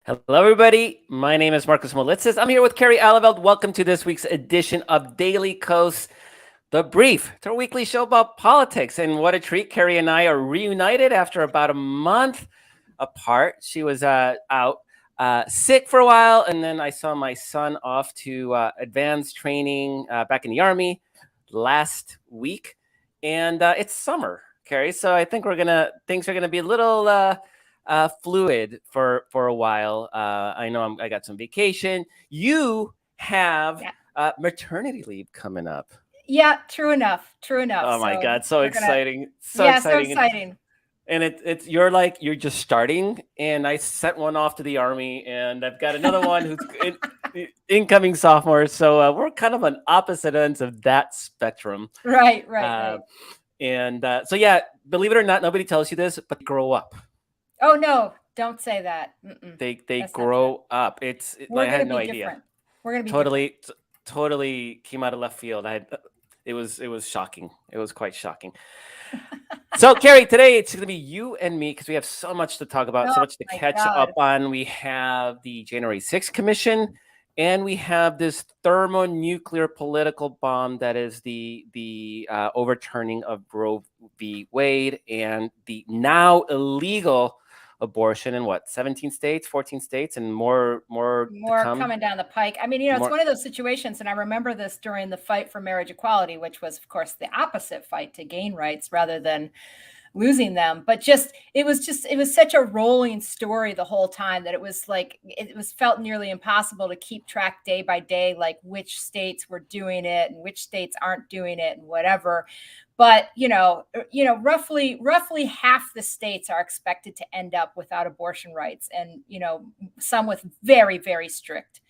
Hello, everybody. My name is Marcus Molitzis. I'm here with Carrie Aleveld. Welcome to this week's edition of Daily Kos The Brief. It's our weekly show about politics. And what a treat. Carrie and I are reunited after about a month apart. She was out sick for a while. And then I saw my son off to advanced training back in the Army last week. And it's summer, Carrie. So I think things are going to be a little fluid for a while. I know I got some vacation. You have maternity leave coming up. Yeah, true enough. Oh my So God, so we're gonna, exciting. So yeah, so exciting. exciting. And it's you're just starting, and I sent one off to the Army, and I've got another one who's incoming sophomore. So we're kind of on opposite ends of that spectrum. Right. And so yeah, believe it or not, nobody tells you this, but they grow up. Oh no, don't say that. They That's not grow true. up. We're I had gonna no be idea. different. We're gonna be different. Totally came out of left field. It was shocking. It was quite shocking. So Carrie, today it's going to be you and me because we have so much to talk about, so Oh much to my catch God. up on. We have the January 6th Commission, and we have this thermonuclear political bomb that is the overturning of Roe v. Wade and the now illegal abortion in 17 states, 14 states, and more to come. Coming down the pike. I mean, it's one of those situations, and I remember this during the fight for marriage equality, which was, of course, the opposite fight to gain rights rather than losing them. But it was such a rolling story the whole time that it was felt nearly impossible to keep track day by day, like which states were doing it and which states aren't doing it and whatever. But roughly half the states are expected to end up without abortion rights, and some with very, very strict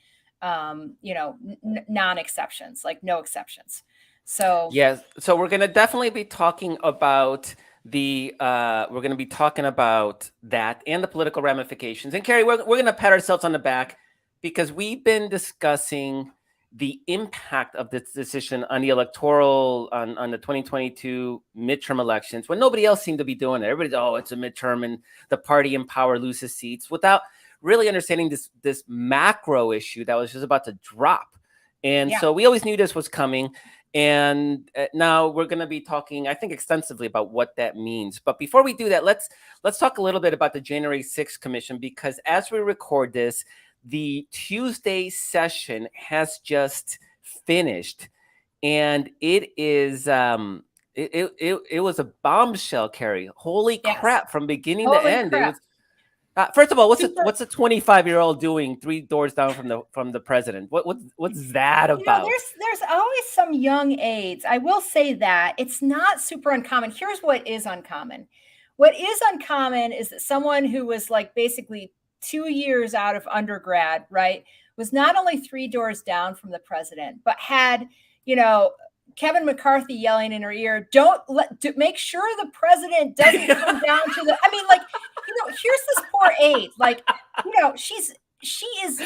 non-exceptions, like no exceptions. So yes, so we're going to definitely be talking about we're going to be talking about that and the political ramifications. And Carrie, we're going to pat ourselves on the back because we've been discussing the impact of this decision on the electoral on the 2022 midterm elections when nobody else seemed to be doing it. Everybody's, oh, it's a midterm and the party in power loses seats without really understanding this macro issue that was just about to drop. And so we always knew this was coming. And now we're going to be talking, I think, extensively about what that means. But before we do that, let's talk a little bit about the January 6th Commission, because as we record this, the Tuesday session has just finished, and it is it was a bombshell, Carrie. Holy crap! From beginning to end, it was. First of all, what's a 25-year-old doing 3 doors down from the president? What's that about? There's always some young aides. I will say that it's not super uncommon. Here's what is uncommon. What is uncommon is that someone who was like basically 2 years out of undergrad, right, was not only 3 doors down from the president, but had, Kevin McCarthy yelling in her ear, make sure the president doesn't come down to the, I mean, like, here's this poor aide, like, she is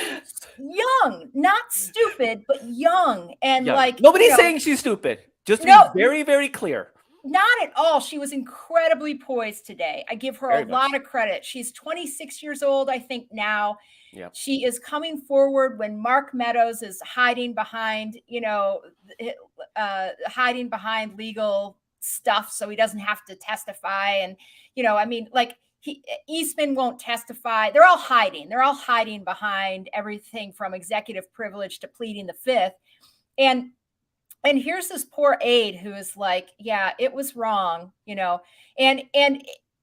young, not stupid, but young. And like, nobody's saying she's stupid. Just to be very, very clear. Not at all. She was incredibly poised today. I give her a lot of credit. She's 26 years old, I think now. Yeah. She is coming forward when Mark Meadows is hiding behind, hiding behind legal stuff so he doesn't have to testify. And, I mean, like, Eastman won't testify. They're all hiding. They're all hiding behind everything from executive privilege to pleading the fifth. And here's this poor aide who is like, yeah, it was wrong,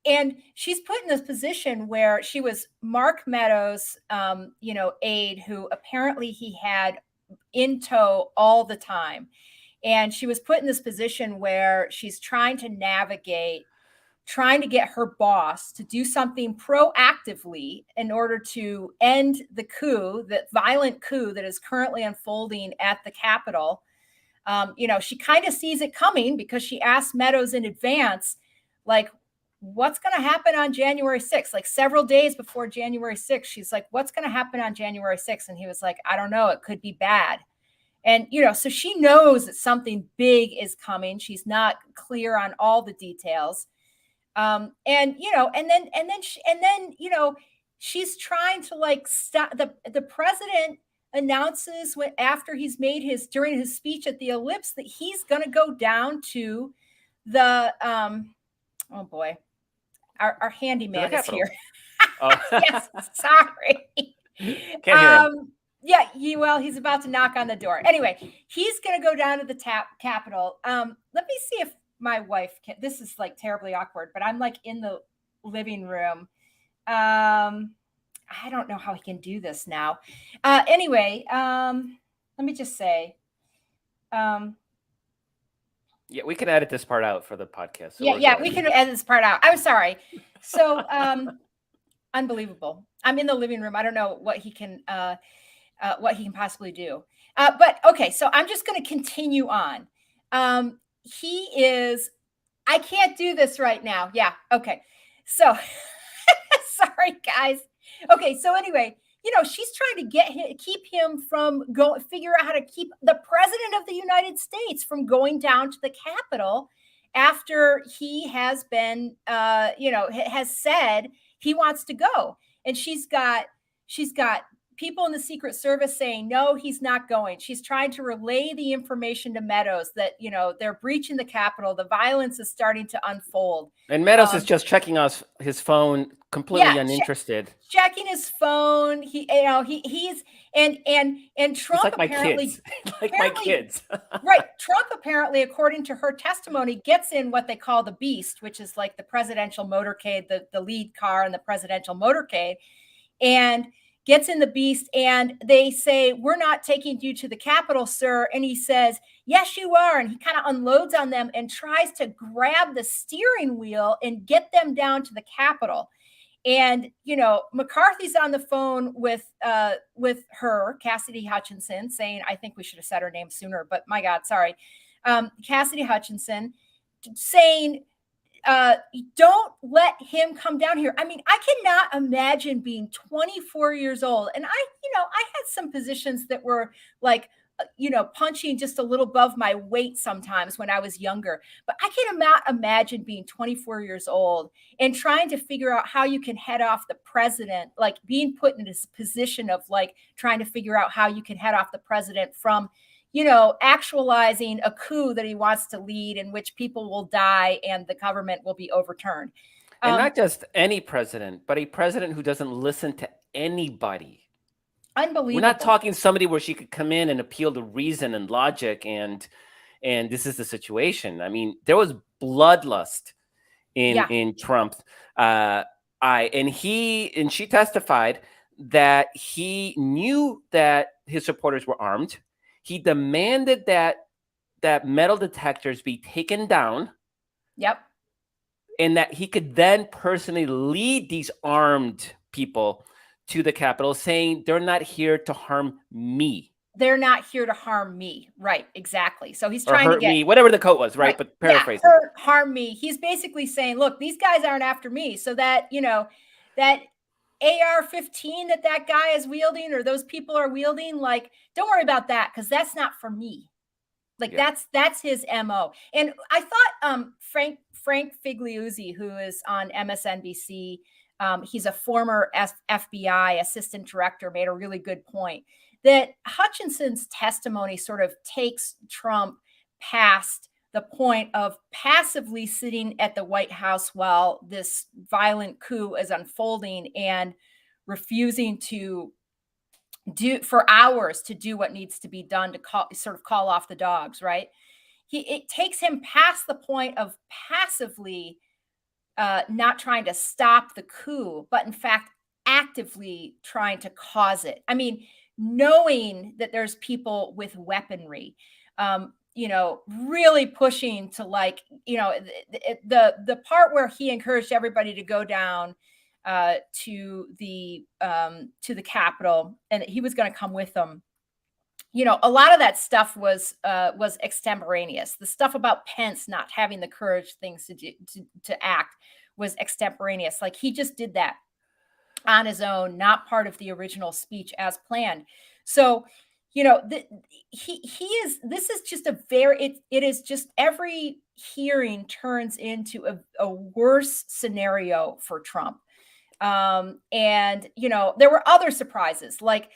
and she's put in this position where she was Mark Meadows, aide who apparently he had in tow all the time. And she was put in this position where she's trying to get her boss to do something proactively in order to end the coup, the violent coup that is currently unfolding at the Capitol. She kind of sees it coming because she asked Meadows in advance, like, what's going to happen on January 6th? Like several days before January 6th, she's like, what's going to happen on January 6th? And he was like, I don't know. It could be bad. And, so she knows that something big is coming. She's not clear on all the details. she's trying to like stop the president announces after he's made during his speech at the Ellipse that he's going to go down to the oh boy, our handyman is here. Oh. Yes, sorry. Can't hear him. Yeah, he's about to knock on the door. Anyway, he's going to go down to the Capitol. Let me see if my wife can. This is like terribly awkward, but I'm like in the living room. I don't know how he can do this now. Anyway, let me just say. Yeah, we can edit this part out for the podcast. So yeah, we can edit this part out. I'm sorry. So, unbelievable. I'm in the living room. I don't know what he can possibly do. But okay, so I'm just going to continue on. I can't do this right now. Yeah. Okay. So sorry, guys. Okay. So anyway, she's trying to keep him from figure out how to keep the president of the United States from going down to the Capitol after he has been, has said he wants to go. And she's got people in the Secret Service saying, no, he's not going. She's trying to relay the information to Meadows that, they're breaching the Capitol. The violence is starting to unfold. And Meadows is just checking his phone, completely uninterested. Checking his phone. He's and Trump like apparently my kids. Right. Trump apparently, according to her testimony, gets in what they call the Beast, which is like the presidential motorcade, the lead car in the presidential motorcade, and gets in the Beast, and they say, we're not taking you to the Capitol, sir. And he says, yes, you are. And he kind of unloads on them and tries to grab the steering wheel and get them down to the Capitol. And, McCarthy's on the phone with her, Cassidy Hutchinson, saying, I think we should have said her name sooner, but my God, sorry. Cassidy Hutchinson saying, don't let him come down here. I mean, I cannot imagine being 24 years old. And I had some positions that were like, punching just a little above my weight sometimes when I was younger. But I cannot imagine being 24 years old and trying to figure out how you can head off the president, like being put in this position of like trying to figure out how you can head off the president from actualizing a coup that he wants to lead in which people will die and the government will be overturned. And not just any president, but a president who doesn't listen to anybody. Unbelievable. We're not talking somebody where she could come in and appeal to reason and logic and this is the situation. I mean, there was bloodlust in Trump. And she testified that he knew that his supporters were armed. He demanded that metal detectors be taken down. Yep. And that he could then personally lead these armed people to the Capitol, saying they're not here to harm me. They're not here to harm me. Right. Exactly. So he's trying to get me, whatever the quote was, right? But paraphrase. Yeah, harm me. He's basically saying, look, these guys aren't after me. So that, that AR-15 that guy is wielding or those people are wielding, like, don't worry about that because that's not for me. Like that's his MO. And I thought Frank Figliuzzi, who is on MSNBC, he's a former FBI assistant director, made a really good point that Hutchinson's testimony sort of takes Trump past the point of passively sitting at the White House while this violent coup is unfolding and refusing to do for hours to do what needs to be done to call off the dogs, right? It takes him past the point of passively not trying to stop the coup, but in fact, actively trying to cause it. I mean, knowing that there's people with weaponry, really pushing to the part where he encouraged everybody to go down to the Capitol, and he was going to come with them. A lot of that stuff was extemporaneous. The stuff about Pence not having the courage to act was extemporaneous. Like he just did that on his own, not part of the original speech as planned. So, this is just it is just every hearing turns into a worse scenario for Trump. And, there were other surprises like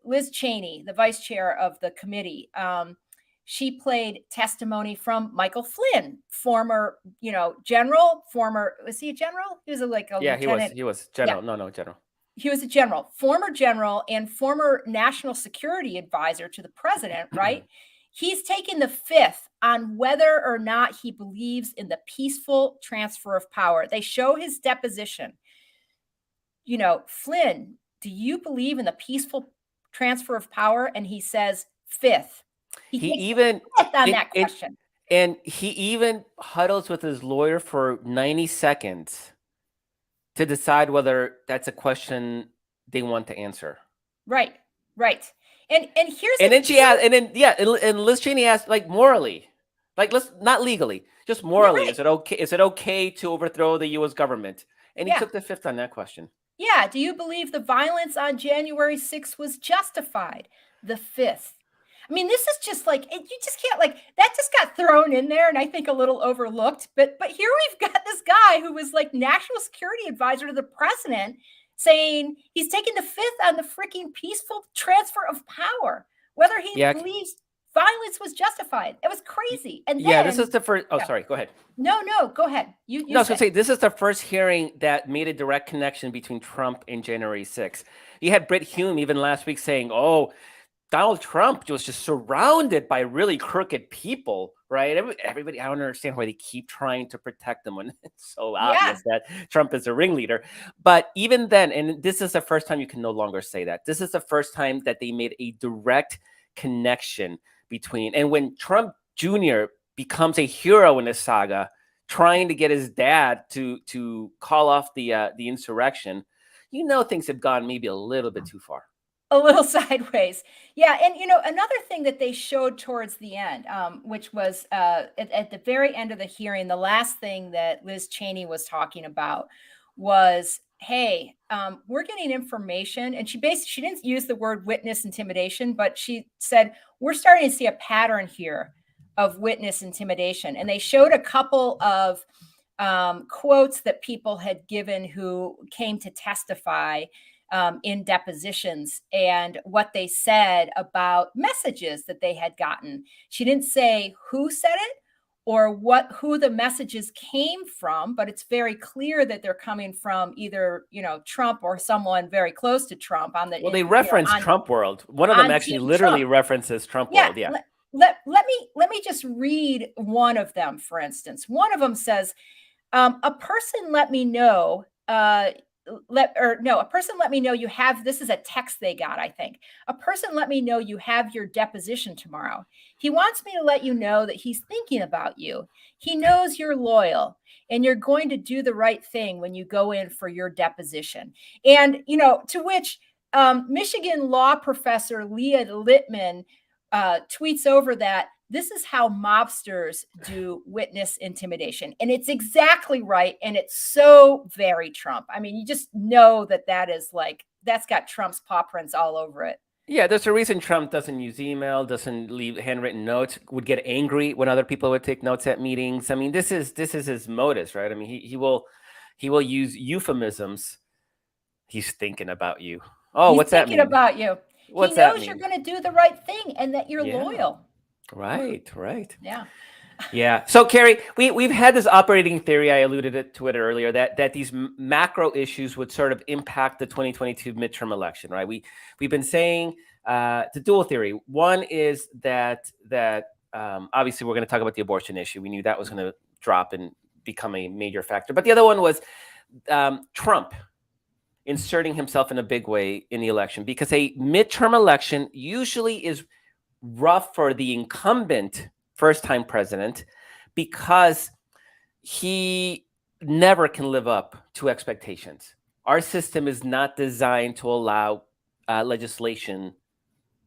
Liz Cheney, the vice chair of the committee. She played testimony from Michael Flynn, former, general, was he a general? He was like a Yeah, lieutenant. he was Yeah, general. No, general. he was a former general and former national security advisor to the president, right? He's taken the fifth on whether or not he believes in the peaceful transfer of power. They show his deposition. Flynn, do you believe in the peaceful transfer of power? And he says fifth. He takes even the fifth on that question. And he even huddles with his lawyer for 90 seconds to decide whether that's a question they want to answer. Right. And here's and then she asked, and Liz Cheney asked, like, morally, like, let's not legally, just morally, right. Is it okay to overthrow the U.S. government? And he took the fifth on that question. Yeah. Do you believe the violence on January 6th was justified? The fifth. I mean, this is just like, you just can't, like, that just got thrown in there and I think a little overlooked. But here we've got this guy who was like national security advisor to the president saying he's taking the fifth on the freaking peaceful transfer of power, whether he believes violence was justified. It was crazy. And then, this is the first. Oh, sorry. Go ahead. No, go ahead. You no, I was going to say, this is the first hearing that made a direct connection between Trump and January 6th. You had Brit Hume even last week saying, oh, Donald Trump was just surrounded by really crooked people, right? Everybody, I don't understand why they keep trying to protect him when it's so obvious that Trump is a ringleader. But even then, and this is the first time you can no longer say that. This is the first time that they made a direct connection between, and when Trump Jr. becomes a hero in this saga, trying to get his dad to call off the insurrection, things have gone maybe a little bit too far. A little sideways. Yeah. And, another thing that they showed towards the end, which was at the very end of the hearing, the last thing that Liz Cheney was talking about was, hey, we're getting information. And she didn't use the word witness intimidation, but she said, we're starting to see a pattern here of witness intimidation. And they showed a couple of quotes that people had given who came to testify in depositions and what they said about messages that they had gotten. She didn't say who said it or who the messages came from, but it's very clear that they're coming from either, Trump or someone very close to Trump they reference Trump World. One of them actually literally references Trump World. Yeah. Let me just read one of them, for instance. One of them says, a person let me know a person let me know you have, this is a text they got, I think. A person let me know you have your deposition tomorrow. He wants me to let you know that he's thinking about you. He knows you're loyal and you're going to do the right thing when you go in for your deposition. And, to which Michigan law professor Leah Littman tweets over that, this is how mobsters do witness intimidation. And it's exactly right. And it's so very Trump. I mean, you just know that is like, that's got Trump's paw prints all over it. Yeah, there's a reason Trump doesn't use email, doesn't leave handwritten notes, would get angry when other people would take notes at meetings. I mean, this is his modus, right? I mean, he will use euphemisms. He's thinking about you. Oh, what's that mean? He's thinking about you. What's he knows that mean? You're going to do the right thing and that you're loyal. Right. Yeah. So, Carrie, we've had this operating theory. I alluded to it earlier that these macro issues would sort of impact the 2022 midterm election, right? We've been saying the dual theory. One is that obviously we're going to talk about the abortion issue. We knew that was going to drop and become a major factor. But the other one was Trump inserting himself in a big way in the election, because a midterm election usually is rough for the incumbent first-time president because he never can live up to expectations. Our system is not designed to allow legislation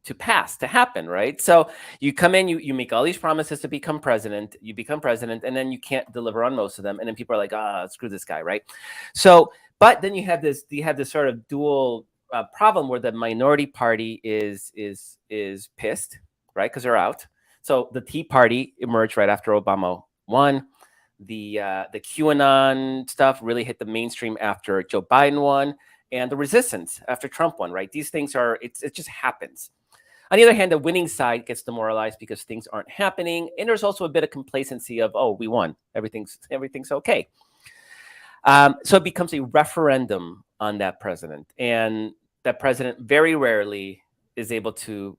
to happen, right? So you come in, you make all these promises to become president, and then you can't deliver on most of them, and then people are like, screw this guy, right? So, but then you have this sort of dual problem where the minority party is pissed, right? Because they're out. So the Tea Party emerged right after Obama won. the QAnon stuff really hit the mainstream after Joe Biden won, and the resistance after Trump won. Right? These things are it just happens. On the other hand, the winning side gets demoralized because things aren't happening, and there's also a bit of complacency of, oh, we won, everything's okay. So it becomes a referendum on that president, and that president very rarely is able to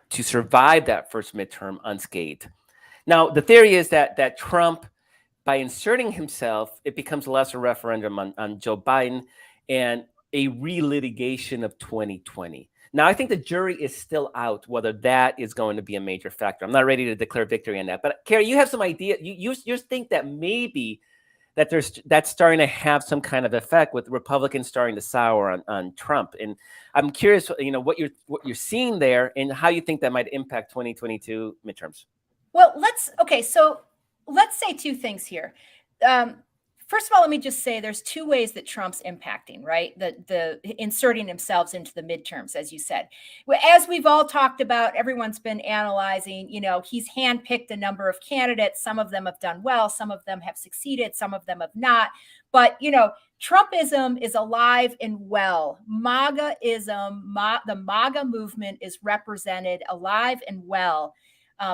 survive that first midterm unscathed. Now, the theory is that Trump, by inserting himself, it becomes less a referendum on Joe Biden and a relitigation of 2020. Now, I think the jury is still out whether that is going to be a major factor. I'm not ready to declare victory on that. But Carrie, you have some idea. You think that maybe that's starting to have some kind of effect with Republicans starting to sour on Trump. And I'm curious, what you're seeing there and how you think that might impact 2022 midterms. Well, so let's say two things here. First of all, let me just say there's two ways that Trump's impacting, right? The inserting themselves into the midterms, as you said. As we've all talked about, everyone's been analyzing, he's handpicked a number of candidates. Some of them have done well. Some of them have succeeded. Some of them have not. But, Trumpism is alive and well. MAGAism, the MAGA movement is represented alive and well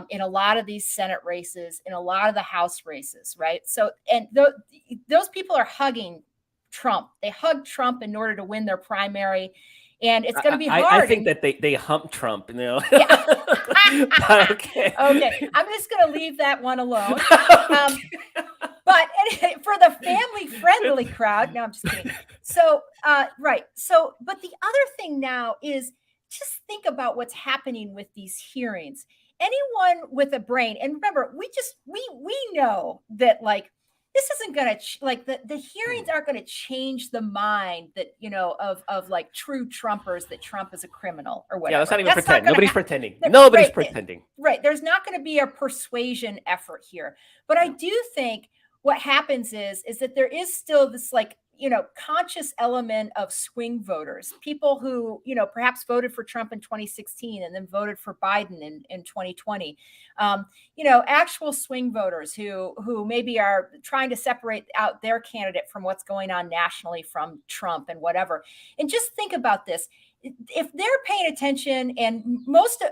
in a lot of these Senate races, in a lot of the House races, right? So, and those people are hugging Trump. They hug Trump in order to win their primary, and it's going to be hard. I think that they hump Trump, Yeah. Okay. Okay, I'm just going to leave that one alone. But for the family-friendly crowd, no, I'm just kidding. So, right. So, but the other thing now is just think about what's happening with these hearings. Anyone with a brain, and remember, we know that this isn't going to the hearings aren't going to change the mind that of true Trumpers that Trump is a criminal or whatever. Yeah, let's not even pretend. Nobody's pretending. Nobody's pretending. Right. There's not going to be a persuasion effort here. But I do think what happens is that there is still this conscious element of swing voters, people who, perhaps voted for Trump in 2016 and then voted for Biden in 2020. Actual swing voters who maybe are trying to separate out their candidate from what's going on nationally from Trump and whatever. And just think about this. If they're paying attention, and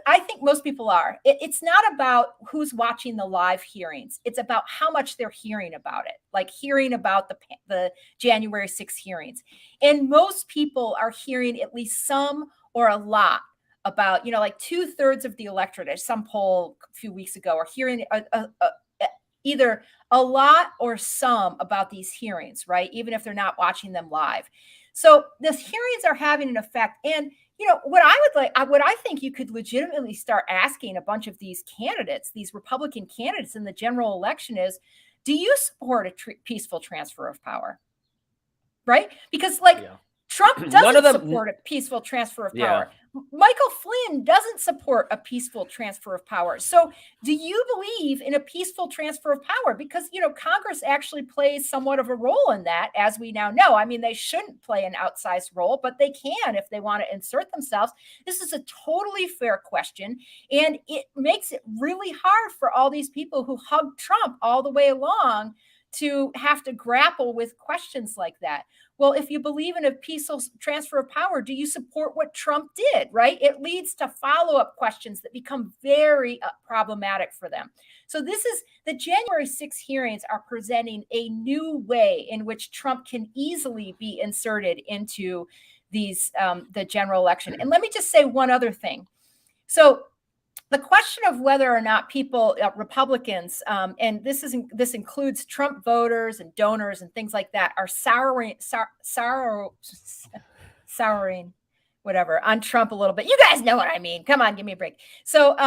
I think most people are, it's not about who's watching the live hearings. It's about how much they're hearing about it, hearing about the January 6th hearings. And most people are hearing at least some or a lot about, 2/3 of the electorate, as some poll a few weeks ago, are hearing either a lot or some about these hearings, right? Even if they're not watching them live. So the hearings are having an effect. And, what I think you could legitimately start asking a bunch of these candidates, these Republican candidates in the general election is, do you support a peaceful transfer of power? Right? Because Trump doesn't support a peaceful transfer of power. Michael Flynn doesn't support a peaceful transfer of power. So do you believe in a peaceful transfer of power? Because, Congress actually plays somewhat of a role in that, as we now know. I mean, they shouldn't play an outsized role, but they can if they want to insert themselves. This is a totally fair question. And it makes it really hard for all these people who hugged Trump all the way along to have to grapple with questions like that. Well, if you believe in a peaceful transfer of power, do you support what Trump did, right? It leads to follow-up questions that become very problematic for them. So the January 6th hearings are presenting a new way in which Trump can easily be inserted into the general election. And let me just say one other thing. So the question of whether or not people, Republicans, and this includes Trump voters and donors and things like that, are souring, whatever, on Trump a little bit. You guys know what I mean. Come on, give me a break. So,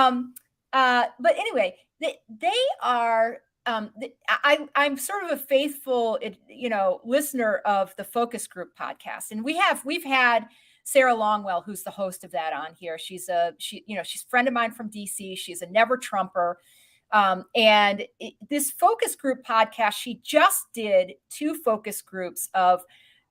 but anyway, they are. I'm sort of a faithful, listener of the Focus Group podcast, and we've had Sarah Longwell, who's the host of that, on here. She's a friend of mine from DC. She's a never Trumper. And this focus group podcast, she just did 2 focus groups of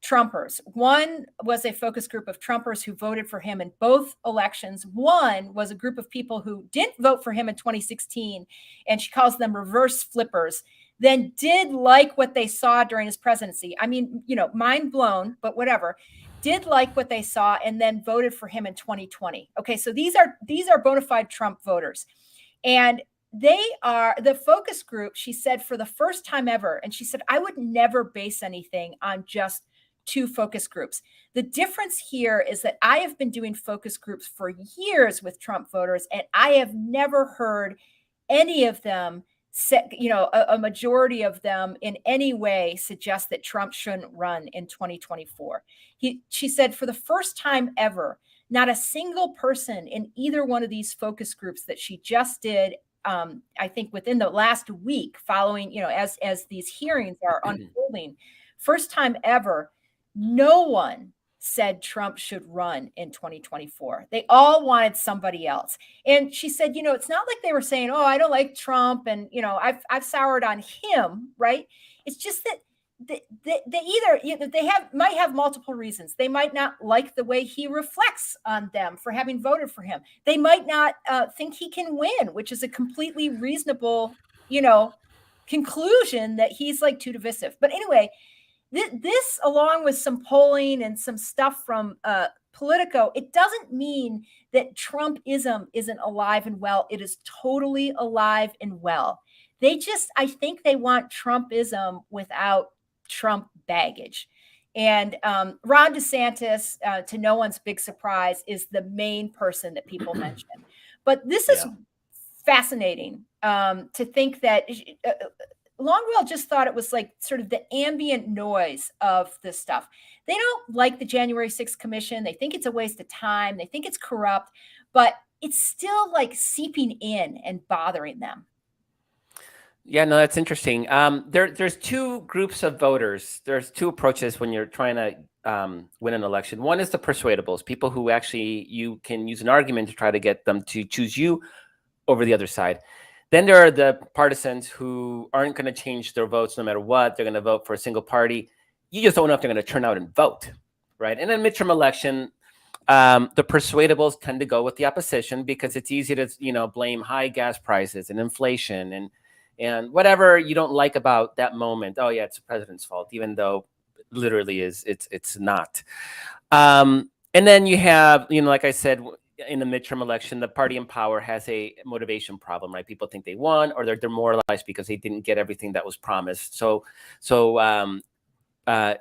Trumpers. One was a focus group of Trumpers who voted for him in both elections. One was a group of people who didn't vote for him in 2016, and she calls them reverse flippers. then did like what they saw during his presidency. I mean, mind blown, but whatever. Did like what they saw and then voted for him in 2020. Okay, so these are bona fide Trump voters. And they are the focus group, she said, for the first time ever. And she said, I would never base anything on just two focus groups. The difference here is that I have been doing focus groups for years with Trump voters, and I have never heard any of them a majority of them in any way suggest that Trump shouldn't run in 2024. She said, for the first time ever, not a single person in either one of these focus groups that she just did, I think within the last week following, as these hearings are unfolding, first time ever, no one said Trump should run in 2024. They all wanted somebody else. And she said, it's not like they were saying, oh, I don't like Trump and, I've soured on him, right? It's just that they might have multiple reasons. They might not like the way he reflects on them for having voted for him. They might not think he can win, which is a completely reasonable, conclusion that he's like too divisive. But anyway, this, along with some polling and some stuff from Politico, it doesn't mean that Trumpism isn't alive and well. It is totally alive and well. I think they want Trumpism without Trump baggage. And Ron DeSantis, to no one's big surprise, is the main person that people mention. But this is fascinating to think that Longwell just thought it was like sort of the ambient noise of this stuff. They don't like the January 6th commission. They think it's a waste of time. They think it's corrupt, but it's still like seeping in and bothering them. Yeah, no, that's interesting. There's two groups of voters. There's two approaches when you're trying to win an election. One is the persuadables, people who actually you can use an argument to try to get them to choose you over the other side. Then there are the partisans who aren't going to change their votes no matter what. They're going to vote for a single party. You just don't know if they're going to turn out and vote, right? And then midterm election, the persuadables tend to go with the opposition because it's easy to, blame high gas prices and inflation and whatever you don't like about that moment. Oh yeah, it's the president's fault, even though literally it's not. And then you have, like I said, in the midterm election, the party in power has a motivation problem, right? People think they won, or they're demoralized because they didn't get everything that was promised. So you had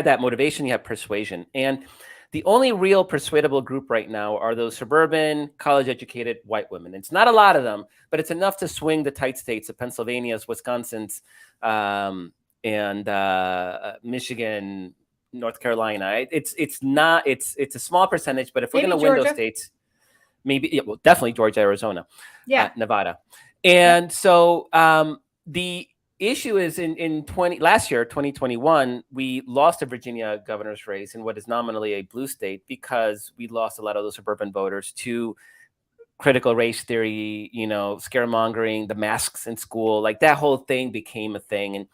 that motivation, you have persuasion, and the only real persuadable group right now are those suburban, college-educated white women. It's not a lot of them, but it's enough to swing the tight states of Pennsylvania's, Wisconsin's, and Michigan, North Carolina. It's a small percentage, but if we're going to win those states, definitely Georgia, Arizona, Nevada. And so the issue is last year, 2021, we lost the Virginia governor's race in what is nominally a blue state because we lost a lot of those suburban voters to critical race theory, scaremongering, the masks in school, like that whole thing became a thing.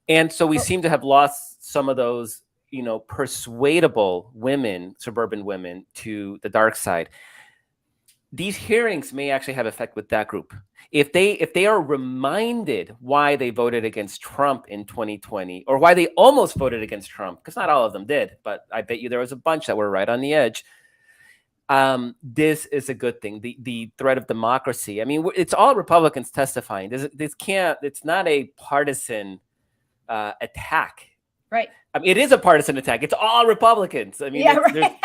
And so we seem to have lost some of those, persuadable women, suburban women, to the dark side. These hearings may actually have effect with that group. If they are reminded why they voted against Trump in 2020, or why they almost voted against Trump, because not all of them did, but I bet you there was a bunch that were right on the edge. This is a good thing. The threat of democracy. I mean, it's all Republicans testifying. It's not a partisan attack. Right. I mean, it is a partisan attack. It's all Republicans. I mean, right.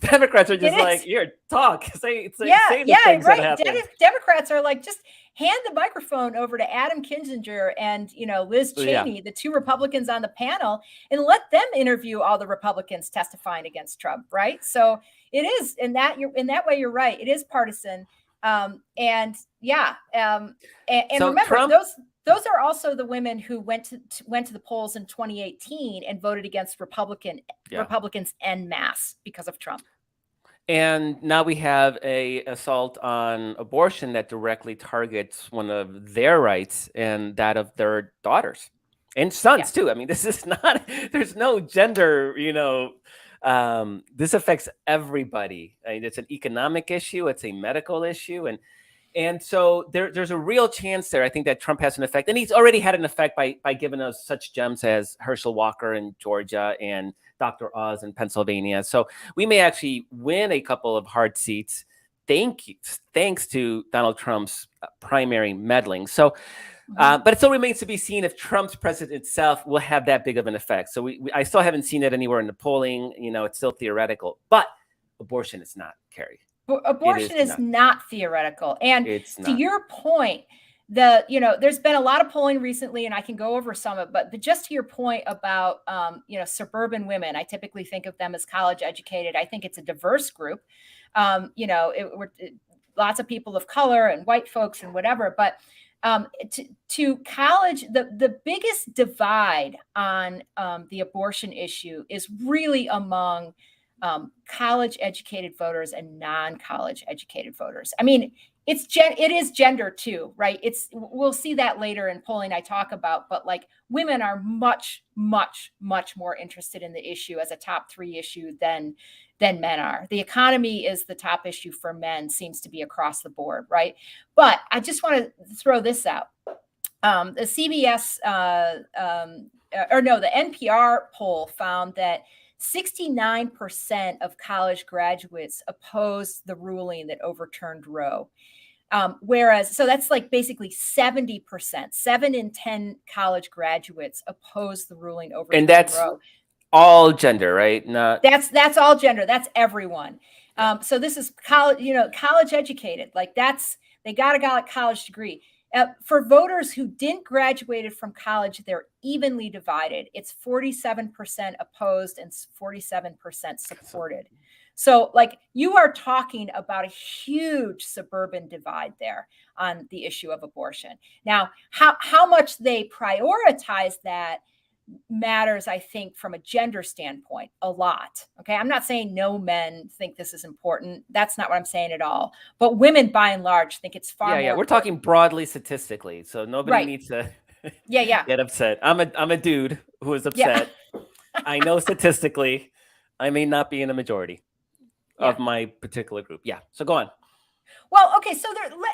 Democrats are just like, here, talk. Say the things that happen. Democrats are like, just hand the microphone over to Adam Kinzinger and Liz Cheney, the two Republicans on the panel, and let them interview all the Republicans testifying against Trump. Right. So it is in that way. You're right. It is partisan. And remember, Trump, those are also the women who went to the polls in 2018 and voted against Republicans en masse because of Trump. And now we have a assault on abortion that directly targets one of their rights and that of their daughters and sons too. I mean, this is not. There's no gender. This affects everybody. I mean, it's an economic issue. It's a medical issue, and And so there's a real chance there, I think, that Trump has an effect. And he's already had an effect by giving us such gems as Herschel Walker in Georgia and Dr. Oz in Pennsylvania. So we may actually win a couple of hard seats thanks to Donald Trump's primary meddling. So, but it still remains to be seen if Trump's president itself will have that big of an effect. So I still haven't seen it anywhere in the polling. You know, it's still theoretical. But abortion is not, Carrie. Abortion is not theoretical. And to your point, there's been a lot of polling recently, and I can go over some of it, but just to your point about, suburban women, I typically think of them as college educated. I think it's a diverse group. Lots of people of color and white folks and whatever, but to college, the biggest divide on the abortion issue is really among college educated voters and non-college educated voters. I mean, it is gender too, right? We'll see that later in polling I talk about, but like women are much, much, much more interested in the issue as a top 3 issue than men are. The economy is the top issue for men, seems to be across the board, right? But I just want to throw this out. The CBS, the NPR poll found that 69% of college graduates opposed the ruling that overturned Roe. Whereas, so that's like basically 70%, 7 in 10 college graduates opposed the ruling overturning and that's Roe. All gender, right? That's all gender. That's everyone. So this is college educated. Like they got a college degree. For voters who didn't graduate from college, they're evenly divided. It's 47% opposed and 47% supported. So like you are talking about a huge suburban divide there on the issue of abortion. Now, how much they prioritize that matters, I think, from a gender standpoint, a lot. Okay. I'm not saying no men think this is important. That's not what I'm saying at all. But women, by and large, think it's far more. Yeah. We're talking broadly statistically. So nobody needs to get upset. I'm a dude who is upset. Yeah. I know statistically, I may not be in the majority of my particular group. Yeah. So go on. Well, okay. So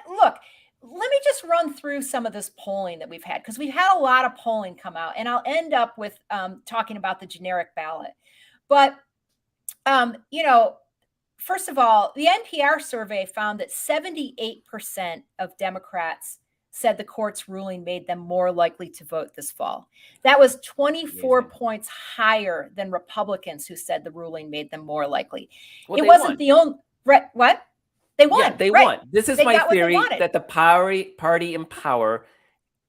look, let me just run through some of this polling that we've had, because we've had a lot of polling come out, and I'll end up with talking about the generic ballot. But, first of all, the NPR survey found that 78% of Democrats said the court's ruling made them more likely to vote this fall. That was 24 points higher than Republicans who said the ruling made them more likely. Well, it wasn't the only, what? They won. Yeah, they won. This is my theory that the party in power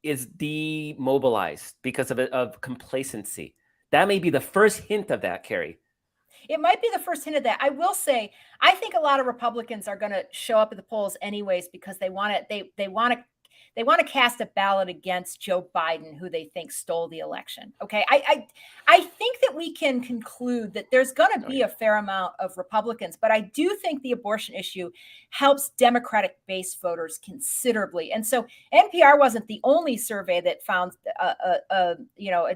is demobilized because of complacency. That may be the first hint of that, Carrie. It might be the first hint of that. I will say, I think a lot of Republicans are going to show up at the polls anyways because they want to cast a ballot against Joe Biden, who they think stole the election. Okay. I think that we can conclude that there's going to be a fair amount of Republicans, but I do think the abortion issue helps Democratic base voters considerably. And so NPR wasn't the only survey that found a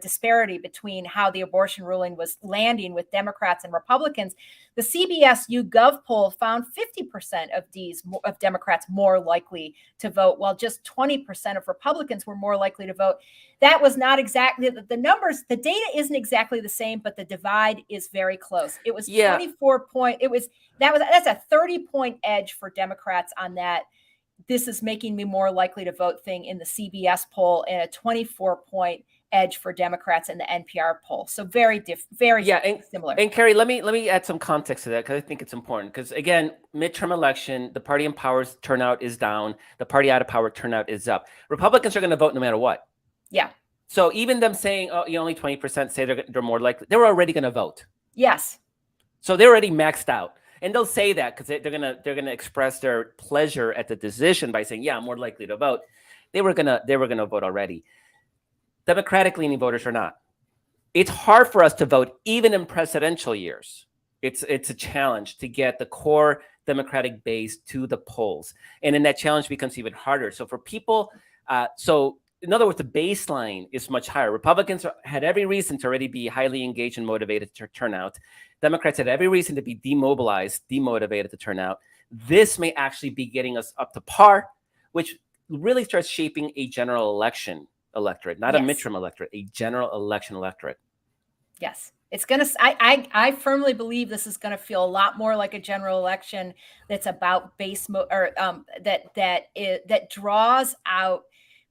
disparity between how the abortion ruling was landing with Democrats and Republicans. The CBS YouGov poll found 50% of Democrats more likely to vote, while just 20% of Republicans were more likely to vote. That was not exactly the numbers. The data isn't exactly the same, but the divide is very close. It was 24 point. That's a 30-point edge for Democrats on that. This is making me more likely to vote thing in the CBS poll, and a 24-point edge for Democrats in the NPR poll. So very similar. And Carrie, let me add some context to that, because I think it's important. Because again, midterm election, the party in power's turnout is down. The party out of power turnout is up. Republicans are going to vote no matter what. Yeah. So even them saying, only 20% say they're more likely, they're already going to vote. Yes. So they're already maxed out. And they'll say that because they're gonna express their pleasure at the decision by saying, I'm more likely to vote. They were gonna vote already. Democratic leaning voters are not. It's hard for us to vote even in presidential years. It's a challenge to get the core Democratic base to the polls, and then that challenge becomes even harder. So for people, in other words, the baseline is much higher. Republicans had every reason to already be highly engaged and motivated to turn out. Democrats had every reason to be demotivated to turn out. This may actually be getting us up to par which really starts shaping a general election electorate, not a midterm electorate, a general election electorate. Yes. It's going to, I firmly believe this is going to feel a lot more like a general election that's about that draws out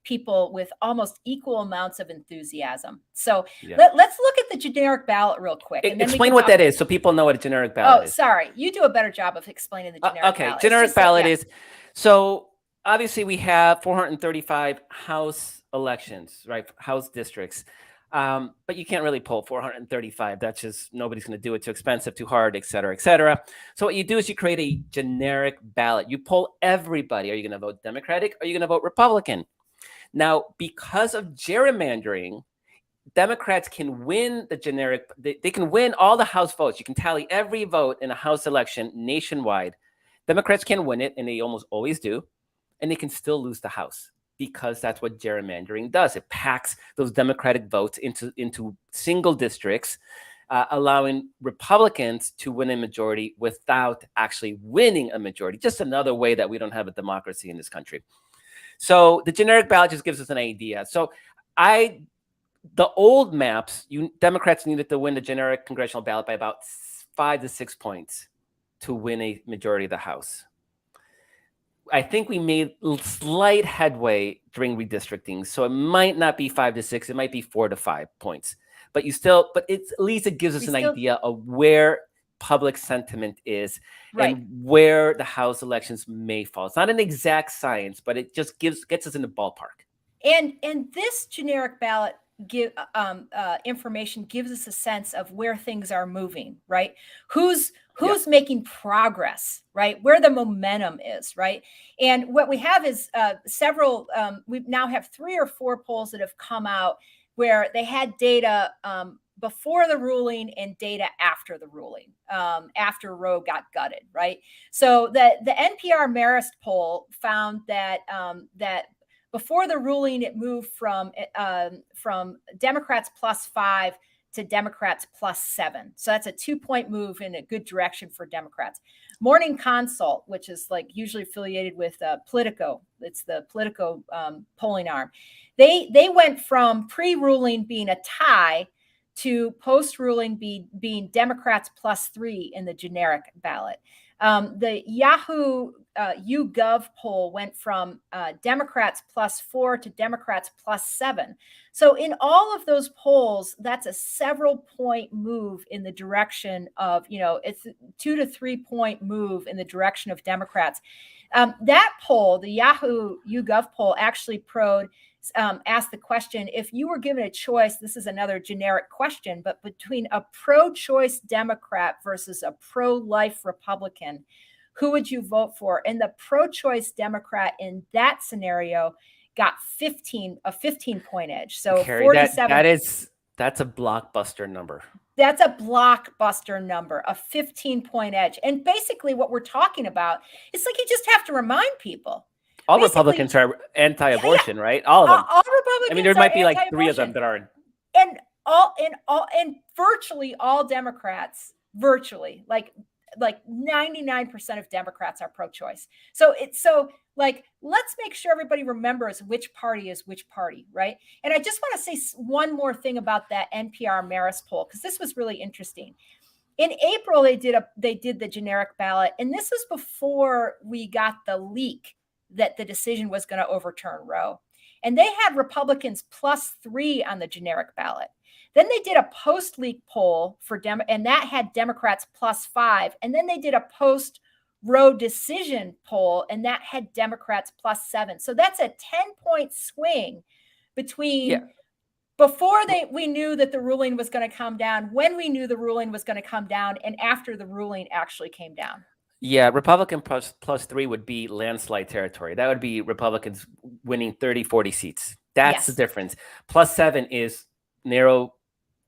people with almost equal amounts of enthusiasm. So let's look at the generic ballot real quick. And then explain what that is so people know what a generic ballot is. Oh, sorry. You do a better job of explaining the generic ballot. Okay. Generic ballot is, so obviously we have 435 House elections, right? House districts. But you can't really pull 435. That's just, nobody's going to do it. Too expensive, too hard, et cetera, et cetera. So what you do is you create a generic ballot. You poll everybody. Are you going to vote Democratic? Are you going to vote Republican? Now, because of gerrymandering, Democrats can win the generic, they can win all the House votes. You can tally every vote in a House election nationwide. Democrats can win it, and they almost always do, and they can still lose the House, because that's what gerrymandering does. It packs those Democratic votes into single districts, allowing Republicans to win a majority without actually winning a majority. Just another way that we don't have a democracy in this country. So the generic ballot just gives us an idea. So the old maps, Democrats needed to win the generic congressional ballot by about 5 to 6 points to win a majority of the House. I think we made slight headway during redistricting, so it might not be 5 to 6; it might be 4 to 5 points. But at least it gives us an idea of where public sentiment is, right, and where the House elections may fall. It's not an exact science, but it just gets us in the ballpark. And this generic ballot information gives us a sense of where things are moving, right? Who's making progress, right? Where the momentum is, right? And what we have is several, we now have 3 or 4 polls that have come out where they had data before the ruling and data after the ruling, after Roe got gutted, right? So the NPR Marist poll found that before the ruling, it moved from Democrats +5 to Democrats +7. So that's a 2-point move in a good direction for Democrats. Morning Consult, which is like usually affiliated with Politico, it's the Politico polling arm. They went from pre-ruling being a tie to post-ruling being Democrats +3 in the generic ballot. The Yahoo YouGov poll went from Democrats +4 to Democrats +7. So in all of those polls, that's a several point move in the direction of, it's 2 to 3 point move in the direction of Democrats. That poll, the Yahoo YouGov poll, actually asked the question, if you were given a choice, this is another generic question, but between a pro-choice Democrat versus a pro-life Republican, who would you vote for? And the pro-choice Democrat in that scenario got a 15-point edge. So Carrie, 47. That's a blockbuster number. That's a blockbuster number, a 15-point edge. And basically what we're talking about, it's like you just have to remind people. All Republicans are anti-abortion, right? All of them. All Republicans. I mean, there might be like 3 of them that are. And virtually all Democrats, like 99% of Democrats are pro-choice. So let's make sure everybody remembers which party is which party, right? And I just want to say one more thing about that NPR Marist poll, because this was really interesting. In April, they did the generic ballot, and this was before we got the leak that the decision was going to overturn Roe. And they had Republicans +3 on the generic ballot. Then they did a post-leak poll and that had Democrats +5. And then they did a post-Roe decision poll, and that had Democrats +7. So that's a 10-point swing between before we knew that the ruling was going to come down, when we knew the ruling was going to come down, and after the ruling actually came down. Yeah, Republican +3 would be landslide territory. That would be Republicans winning 30, 40 seats. That's the difference. +7 is narrow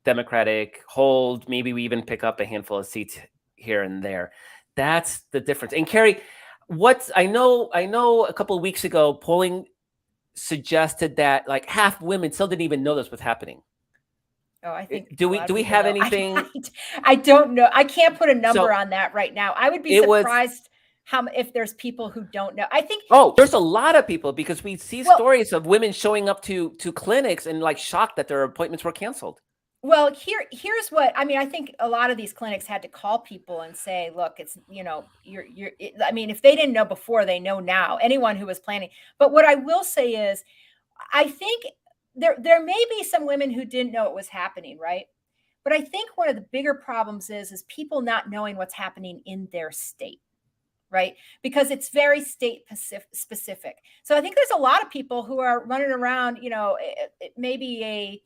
Democratic hold. Maybe we even pick up a handful of seats here and there. That's the difference. And Carrie, I know a couple of weeks ago, polling suggested that like half women still didn't even know this was happening. Oh, I think. Do we have anything? I don't know. I can't put a number on that right now. I would be surprised. if there's people who don't know. I think there's a lot of people, because we see stories of women showing up to clinics and like shocked that their appointments were canceled. Well, here's what I mean. I think a lot of these clinics had to call people and say, look, it's, I mean, if they didn't know before, they know now, anyone who was planning. But what I will say is, I think there may be some women who didn't know it was happening, right? But I think one of the bigger problems is people not knowing what's happening in their state, right? Because it's very state specific. So I think there's a lot of people who are running around, maybe a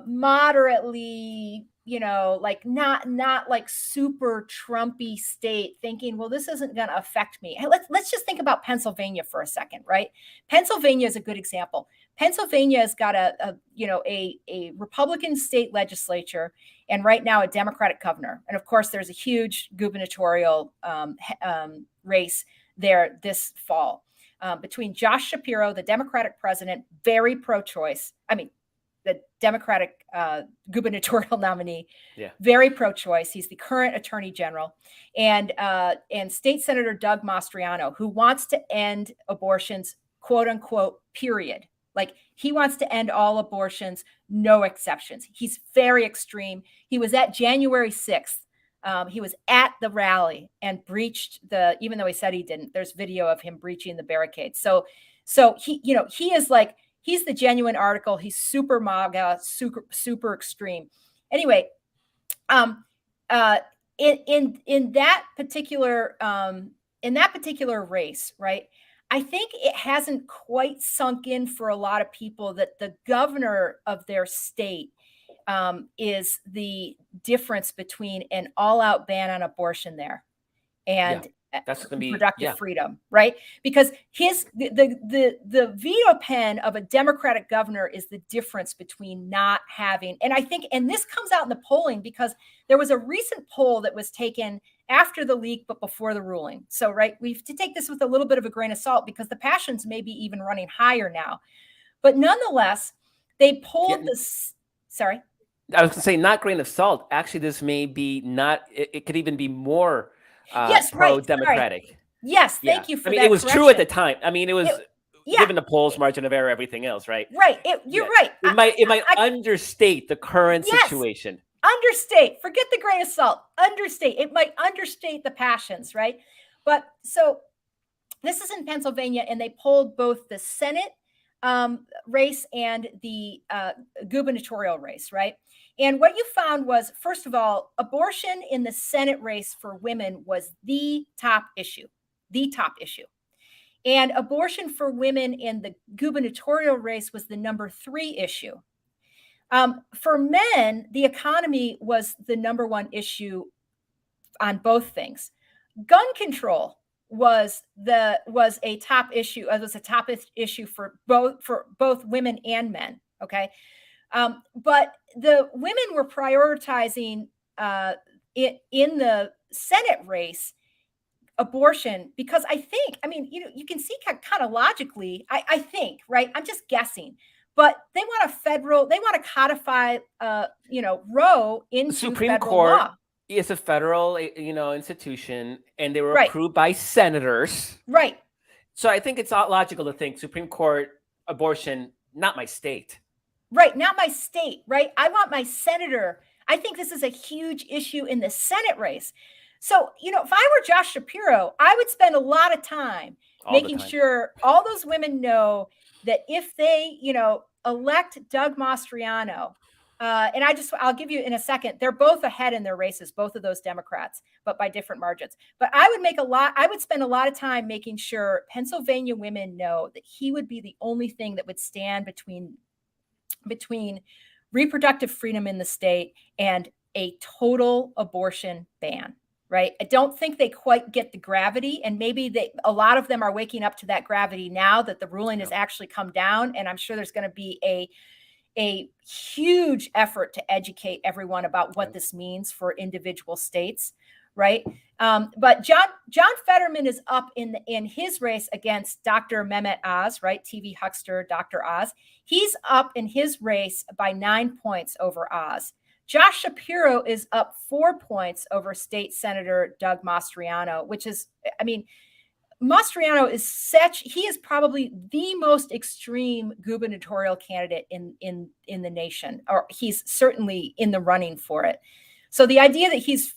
moderately, like not like super Trumpy state, thinking, well, this isn't going to affect me. Hey, let's just think about Pennsylvania for a second, right? Pennsylvania is a good example. Pennsylvania has got a Republican state legislature, and right now a Democratic governor. And of course, there's a huge gubernatorial race there this fall between Josh Shapiro, the Democratic president, very pro-choice. I mean, the Democratic gubernatorial nominee, very pro-choice. He's the current attorney general, and State Senator Doug Mastriano, who wants to end abortions, quote unquote, period. Like, he wants to end all abortions, no exceptions. He's very extreme. He was at January 6th. He was at the rally and breached even though he said he didn't, there's video of him breaching the barricades. So he is like, he's the genuine article. He's super MAGA, super extreme. Anyway, in that particular race, right? I think it hasn't quite sunk in for a lot of people that the governor of their state is the difference between an all-out ban on abortion there and that's going to be reproductive freedom, right? Because the veto pen of a Democratic governor is the difference between not having, and I think, and this comes out in the polling, because there was a recent poll that was taken after the leak but before the ruling. So, right, we have to take this with a little bit of a grain of salt, because the passions may be even running higher now. But nonetheless, they polled this. Sorry? I was going to say, not grain of salt. Actually, this may be not, it could even be more pro-democratic. Right. Yes, thank you for that. I mean, it was true at the time. I mean, it was given the polls, margin of error, everything else, right? Right. You're right. It might understate the current situation. Understate. Forget the grain of salt. Understate. It might understate the passions, right? But so this is in Pennsylvania, and they polled both the Senate race and the gubernatorial race, right? And what you found was, first of all, abortion in the Senate race for women was the top issue. And abortion for women in the gubernatorial race was the number 3 issue. For men, the economy was the number 1 issue on both things. Gun control was a top issue. It was a top issue for both women and men. Okay. But the women were prioritizing it in the Senate race, abortion, because I think, I mean, you can see kind of logically, I think, right? I'm just guessing, but they want to codify, Roe into Supreme federal Court law. Is a federal, institution, and they were approved by senators. Right. So I think it's logical to think Supreme Court, abortion, not my state. Right. Not my state. Right. I want my senator. I think this is a huge issue in the Senate race. So, if I were Josh Shapiro, I would spend a lot of time making sure all those women know that if they, elect Doug Mastriano, and I'll give you in a second, they're both ahead in their races, both of those Democrats, but by different margins. But I would spend a lot of time making sure Pennsylvania women know that he would be the only thing that would stand between reproductive freedom in the state and a total abortion ban. Right. I don't think they quite get the gravity, and maybe a lot of them are waking up to that gravity now that the ruling has actually come down. And I'm sure there's going to be a huge effort to educate everyone about what this means for individual states. Right. But John Fetterman is up in his race against Dr. Mehmet Oz, right? TV huckster, Dr. Oz. He's up in his race by 9 points over Oz. Josh Shapiro is up 4 points over State Senator Doug Mastriano, which is, I mean, Mastriano he is probably the most extreme gubernatorial candidate in the nation, or he's certainly in the running for it. So the idea that he's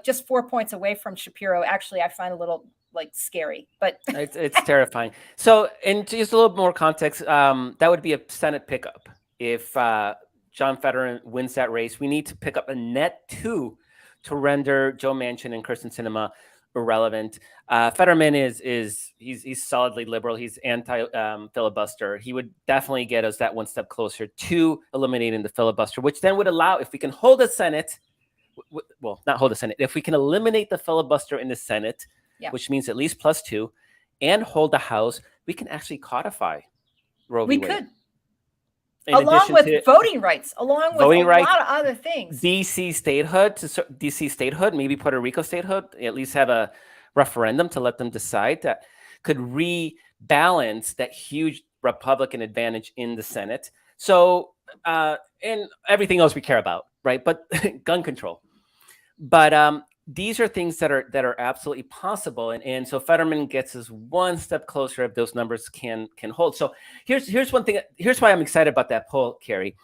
just 4 points away from Shapiro, actually, I find a little scary, but it's terrifying. So, and just a little more context, that would be a Senate pickup. If John Fetterman wins that race, we need to pick up a net 2 to render Joe Manchin and Kyrsten Sinema irrelevant. Fetterman he's solidly liberal. He's anti filibuster. He would definitely get us that one step closer to eliminating the filibuster, which then would allow, if we can hold the Senate, well, not hold the Senate, if we can eliminate the filibuster in the Senate, which means at least +2, and hold the House, we can actually codify Roe v. Wade. We could. Along with voting rights, along with a lot of other things. DC statehood, maybe Puerto Rico statehood, at least have a referendum to let them decide, that could rebalance that huge Republican advantage in the Senate. So, and everything else we care about, right? But gun control. But these are things that are absolutely possible, and so Fetterman gets us one step closer if those numbers can hold. So here's one thing. Here's why I'm excited about that poll, Carrie,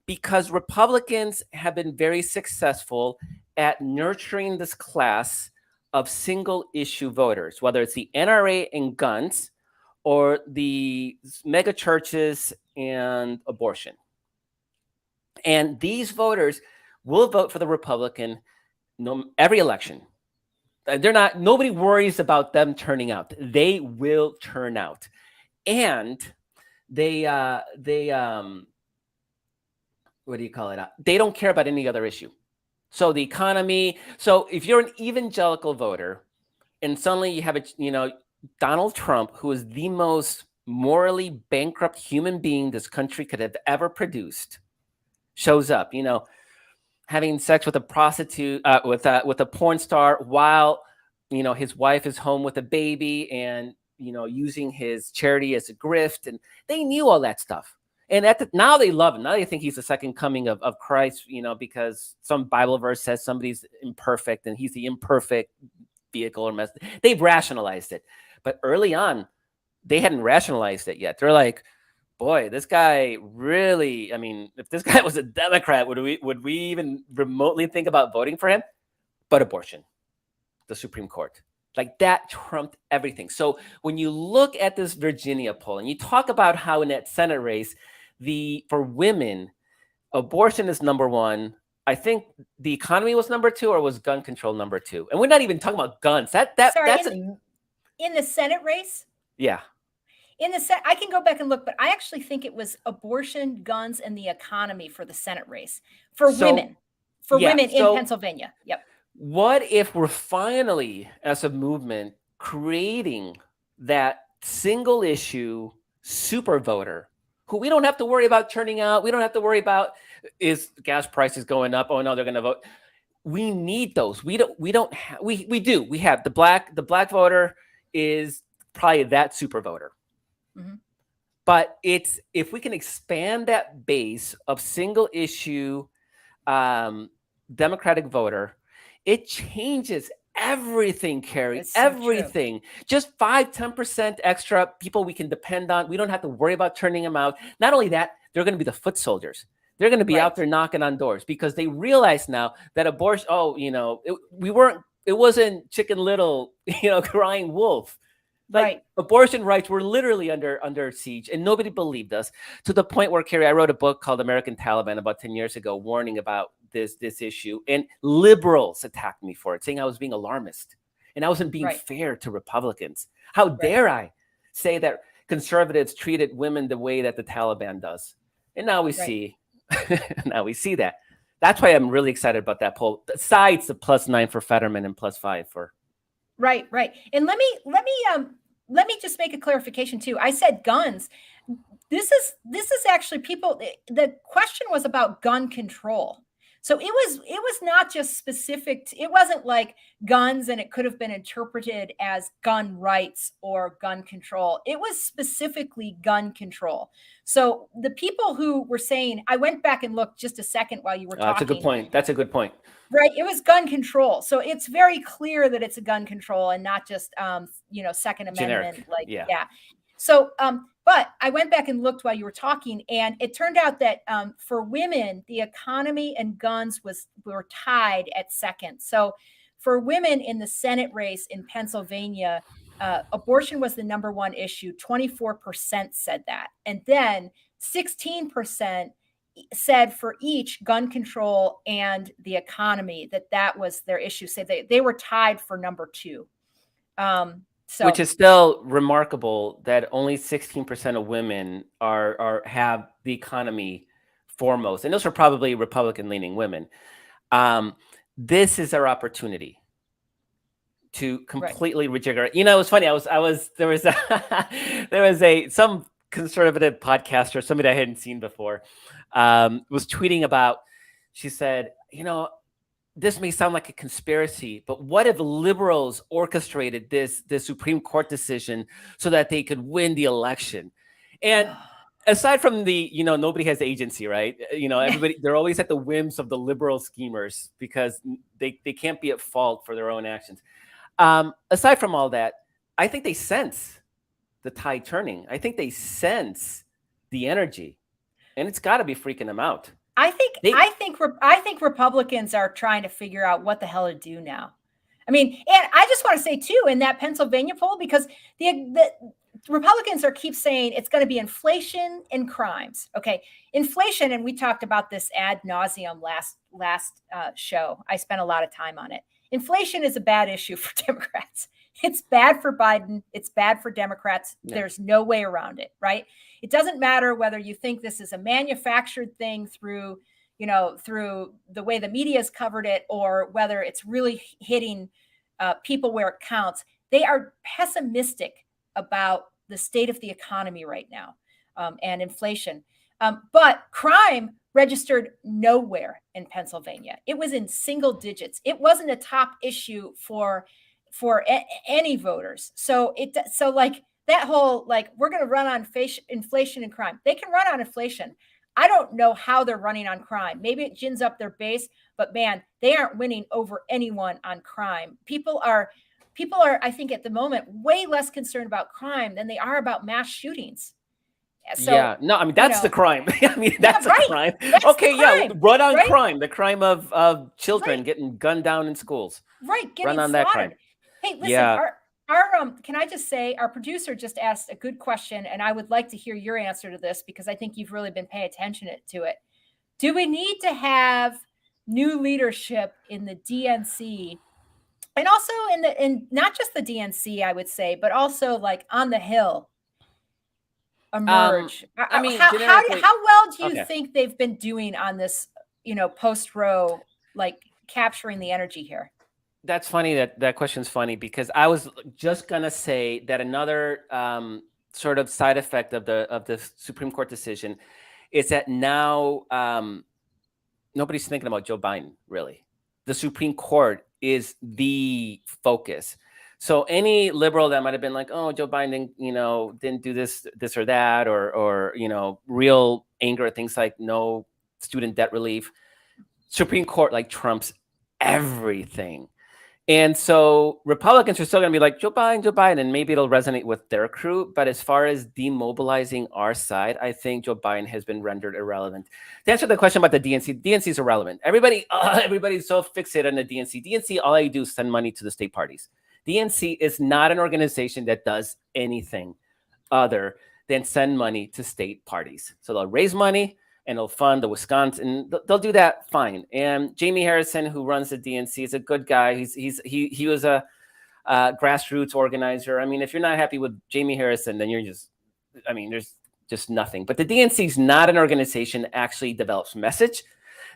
because Republicans have been very successful at nurturing this class of single issue voters, whether it's the NRA and guns, or the mega churches and abortion. And these voters will vote for the Republican every election. Nobody worries about them turning out. They will turn out. And they what do you call it? They don't care about any other issue. So the economy. So if you're an evangelical voter and suddenly you have Donald Trump, who is the most morally bankrupt human being this country could have ever produced, shows up, having sex with a prostitute, with a porn star, while his wife is home with a baby, and using his charity as a grift, and they knew all that stuff. And now they love him. Now they think he's the second coming of Christ, because some Bible verse says somebody's imperfect, and he's the imperfect vehicle or message. They've rationalized it, but early on, they hadn't rationalized it yet. They're like, boy, this guy really, if this guy was a Democrat, would we even remotely think about voting for him? But abortion, the Supreme Court, that trumped everything. So when you look at this Virginia poll and you talk about how in that Senate race, for women, abortion is number 1. I think the economy was number 2, or was gun control number 2? And we're not even talking about guns. In the Senate race? Yeah. I can go back and look, but I actually think it was abortion, guns, and the economy for the Senate race for women in Pennsylvania. Yep. What if we're finally, as a movement, creating that single issue super voter who we don't have to worry about turning out? We don't have to worry about, is gas prices going up? Oh no, they're going to vote. We need those. We do. We have the black voter is probably that super voter. Mm-hmm. But if we can expand that base of single issue Democratic voter, it changes everything, Carrie. So everything. True. Just 5-10% extra people we can depend on. We don't have to worry about turning them out. Not only that, they're going to be the foot soldiers. They're going to be out there knocking on doors, because they realize now that abortion, it wasn't Chicken Little, crying wolf. Abortion rights were literally under siege, and nobody believed us, to the point where, Carrie, I wrote a book called American Taliban about 10 years ago, warning about this issue, and liberals attacked me for it, saying I was being alarmist and I wasn't being fair to Republicans. How dare I say that conservatives treated women the way that the Taliban does? And now we see, now we see that. That's why I'm really excited about that poll, besides the +9 for Fetterman and +5 for. Right. And let me just make a clarification too. I said guns. This is actually the question was about gun control. So it was not just specific. It wasn't like guns and it could have been interpreted as gun rights or gun control. It was specifically gun control. So the people who were saying, I went back and looked just a second while you were talking. That's a good point. That's a good point. Right. It was gun control. So it's very clear that it's a gun control and not just, Second Amendment. Generic. Yeah. So, but I went back and looked while you were talking, and it turned out that for women, the economy and guns were tied at second. So for women in the Senate race in Pennsylvania, abortion was the number one issue. 24% said that. And then 16% said for each gun control and the economy that was their issue. So they were tied for number two. Which is still remarkable that only 16% of women have the economy foremost, and those are probably Republican-leaning women. This is our opportunity to completely rejigger it. It was funny. There was some conservative podcaster, somebody I hadn't seen before, was tweeting about. She said, this may sound like a conspiracy, but what if liberals orchestrated this Supreme Court decision so that they could win the election? And aside from the, nobody has agency, right? Everybody, they're always at the whims of the liberal schemers because they can't be at fault for their own actions. Aside from all that, I think they sense the tide turning. I think they sense the energy, and it's got to be freaking them out. I think Republicans are trying to figure out what the hell to do now. I mean, and I just want to say too, in that Pennsylvania poll, because the Republicans keep saying it's going to be inflation and crimes. Okay, inflation, and we talked about this ad nauseum last show. I spent a lot of time on it. Inflation is a bad issue for Democrats. It's bad for Biden. It's bad for Democrats. Yeah. There's no way around it, right? It doesn't matter whether you think this is a manufactured thing through the way the media has covered it, or whether it's really hitting people where it counts. They are pessimistic about the state of the economy right now and inflation. But crime registered nowhere in Pennsylvania. It was in single digits. It wasn't a top issue for any voters. So that whole, we're going to run on inflation and crime. They can run on inflation. I don't know how they're running on crime. Maybe it gins up their base, but man, they aren't winning over anyone on crime. People are, I think at the moment, way less concerned about crime than they are about mass shootings. So, yeah, no, I mean, that's the crime. I mean, that's a crime. That's okay, yeah, run on crime, the crime of children getting gunned down in schools. Right, getting run on slaughtered. That crime. Hey, listen, our can I just say, our producer just asked a good question, and I would like to hear your answer to this because I think you've really been paying attention to it. Do we need to have new leadership in the DNC, and also in not just the DNC, I would say, but also on the Hill? Emerge. I mean, how well do you think they've been doing on this, post-Roe, capturing the energy here? That's funny. That question's funny because I was just gonna say that another sort of side effect of the Supreme Court decision is that now nobody's thinking about Joe Biden, really. The Supreme Court is the focus. So any liberal that might have been like, oh, Joe Biden, didn't do this or that, or real anger at things like no student debt relief, Supreme Court trumps everything. And so Republicans are still going to be like, Joe Biden, and maybe it'll resonate with their crew. But as far as demobilizing our side, I think Joe Biden has been rendered irrelevant. To answer the question about the DNC, DNC is irrelevant. Everybody's so fixated on the DNC. DNC, all I do is send money to the state parties. DNC is not an organization that does anything other than send money to state parties. So they'll raise money and they'll fund the Wisconsin. They'll do that fine. And Jamie Harrison, who runs the DNC, is a good guy. He was a grassroots organizer. I mean, if you're not happy with Jamie Harrison, then there's just nothing. But the DNC is not an organization that actually develops message.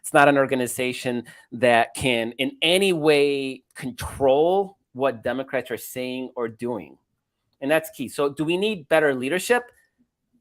It's not an organization that can in any way control what Democrats are saying or doing. And that's key. So do we need better leadership?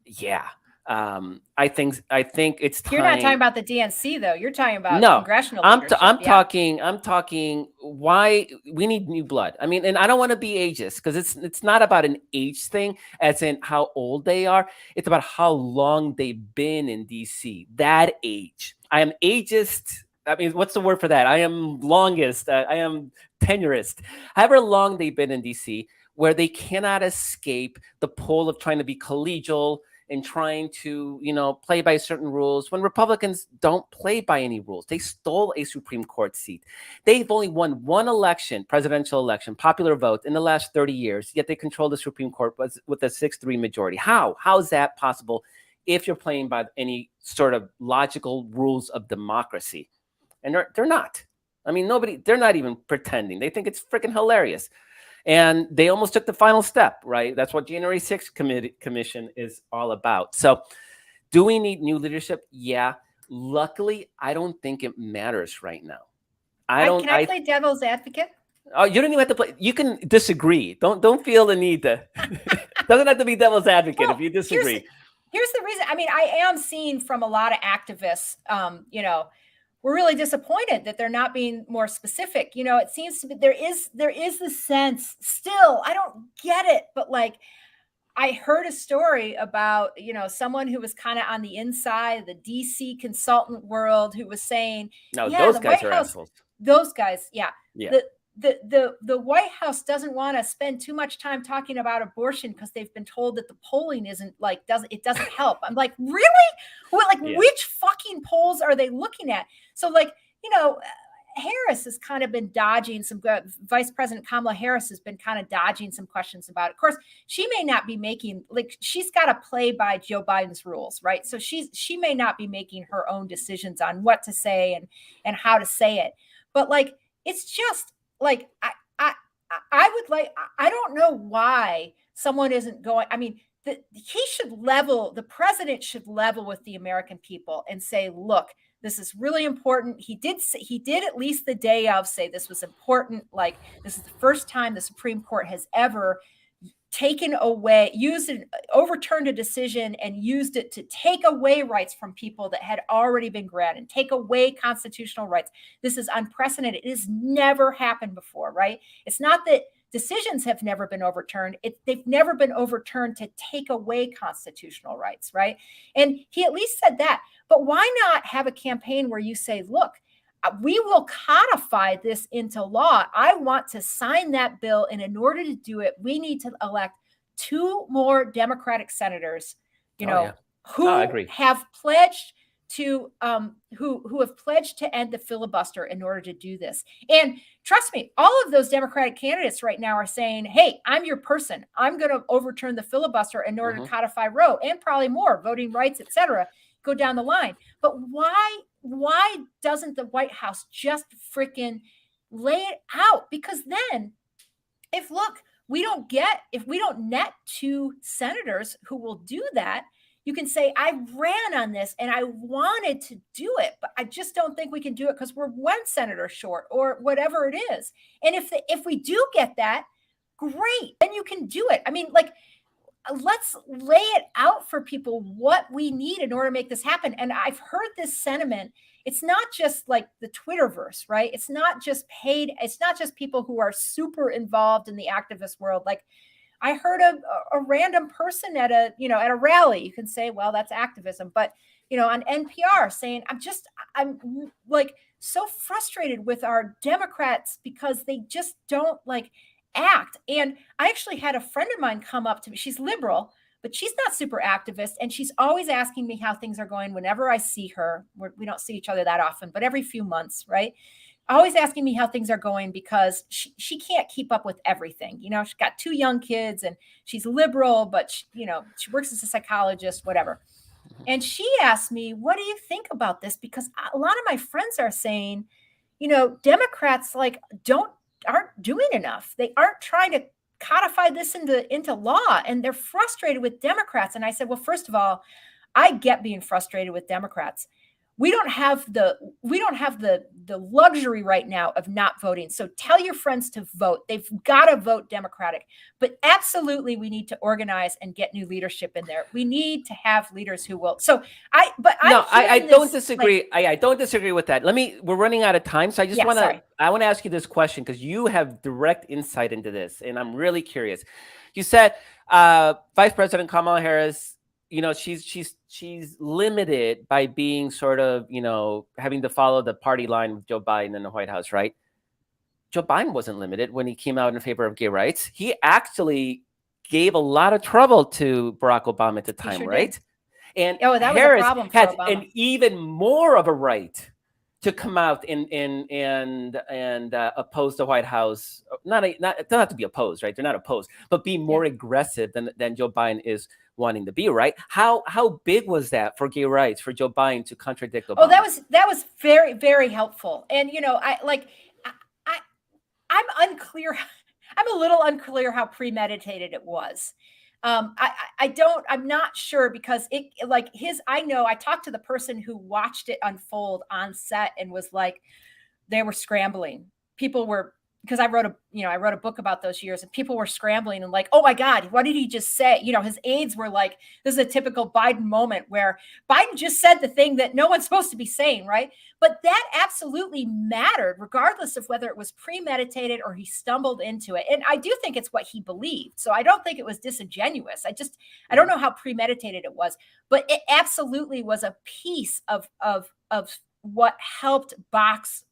Yeah. I think it's time. You're not talking about the DNC though. You're talking about No, congressional I'm leadership. I'm Yeah. talking why we need new blood. I mean, and I don't want to be ageist because it's not about an age thing, as in how old they are. It's about how long they've been in DC. That age. I am ageist. I mean, what's the word for that? I am longest. I am tenurist. However long they've been in DC, where they cannot escape the pull of trying to be collegial and trying to, play by certain rules when Republicans don't play by any rules. They stole a Supreme Court seat. They've only won one election, presidential election, popular vote in the last 30 years, yet they control the Supreme Court with a 6-3 majority. How? How is that possible if you're playing by any sort of logical rules of democracy? And they're not. I mean, they're not even pretending. They think it's freaking hilarious. And they almost took the final step, right? That's what January 6th commission is all about. So do we need new leadership? Yeah. Luckily, I don't think it matters right now. Can I play devil's advocate? Oh, you don't even have to play. You can disagree. Don't feel the need to. Doesn't have to be devil's advocate if you disagree. Here's the reason. I mean, I am seeing from a lot of activists, we're really disappointed that they're not being more specific. It seems to be there is the sense still, I don't get it, but like I heard a story about, someone who was kind of on the inside of the DC consultant world who was saying, no, those guys are assholes. Those guys, yeah. Yeah. The White House doesn't want to spend too much time talking about abortion because they've been told that the polling isn't doesn't help. I'm like, really? Well, which fucking polls are they looking at? So Harris has kind of been dodging some. Vice President Kamala Harris has been kind of dodging some questions about it. Of course, she may not be making she's got to play by Joe Biden's rules, right? So she may not be making her own decisions on what to say and how to say it. But it's just I don't know why someone isn't going. I mean, the president should level with the American people and say, look, this is really important. He did at least the day of say this was important. This is the first time the Supreme Court has ever overturned a decision and used it to take away rights from people that had already been granted, take away constitutional rights. This is unprecedented. It has never happened before, right? It's not that decisions have never been overturned. They've never been overturned to take away constitutional rights, right? And he at least said that. But why not have a campaign where you say, look, we will codify this into law. I want to sign that bill. And in order to do it, we need to elect 2 more Democratic senators, who have pledged to who have pledged to end the filibuster in order to do this. And trust me, all of those Democratic candidates right now are saying, hey, I'm your person. I'm going to overturn the filibuster in order to codify Roe and probably more, voting rights, et cetera, go down the line. But why doesn't the White House just freaking lay it out? Because then if we don't net 2 senators who will do that, you can say, I ran on this and I wanted to do it, but I just don't think we can do it because we're 1 senator short or whatever it is. And if we do get that, great, then you can do it. I mean, let's lay it out for people what we need in order to make this happen. And I've heard this sentiment. It's not just the Twitterverse, right? It's not just people who are super involved in the activist world. I heard a random person at a rally. You can say, well, that's activism, but on NPR saying, I'm so frustrated with our Democrats because they just don't act. And I actually had a friend of mine come up to me. She's liberal, but she's not super activist. And she's always asking me how things are going whenever I see her. We don't see each other that often, but every few months, right? Always asking me how things are going because she can't keep up with everything. She's got 2 young kids and she's liberal, but she works as a psychologist, whatever. And she asked me, what do you think about this? Because a lot of my friends are saying, Democrats aren't doing enough. They aren't trying to codify this into law, and they're frustrated with Democrats. And I said, well, first of all, I get being frustrated with Democrats. we don't have the luxury right now of not voting. So tell your friends to vote. They've got to vote Democratic. But absolutely, we need to organize and get new leadership in there. We need to have leaders who will. So I don't disagree. I don't disagree with that. We're running out of time, so I just want to ask you this question because you have direct insight into this, and I'm really curious. You said Vice President Kamala Harris, she's limited by being sort of, having to follow the party line with Joe Biden in the White House, right? Joe Biden wasn't limited when he came out in favor of gay rights. He actually gave a lot of trouble to Barack Obama at the time, right? And that Harris was a problem for had Obama. An even more of a right to come out and oppose the White House. Not to be opposed, right? They're not opposed, but be more aggressive than Joe Biden is wanting to be, right? How big was that for gay rights for Joe Biden to contradict Obama? Oh, that was very, very helpful. And I'm unclear. I'm a little unclear how premeditated it was. I'm not sure because I talked to the person who watched it unfold on set and was like, they were scrambling. People were, because I wrote a book about those years and people were scrambling and like, oh my God, what did he just say? His aides were like, this is a typical Biden moment where Biden just said the thing that no one's supposed to be saying, right? But that absolutely mattered, regardless of whether it was premeditated or he stumbled into it. And I do think it's what he believed. So I don't think it was disingenuous. I don't know how premeditated it was, but it absolutely was a piece of what helped box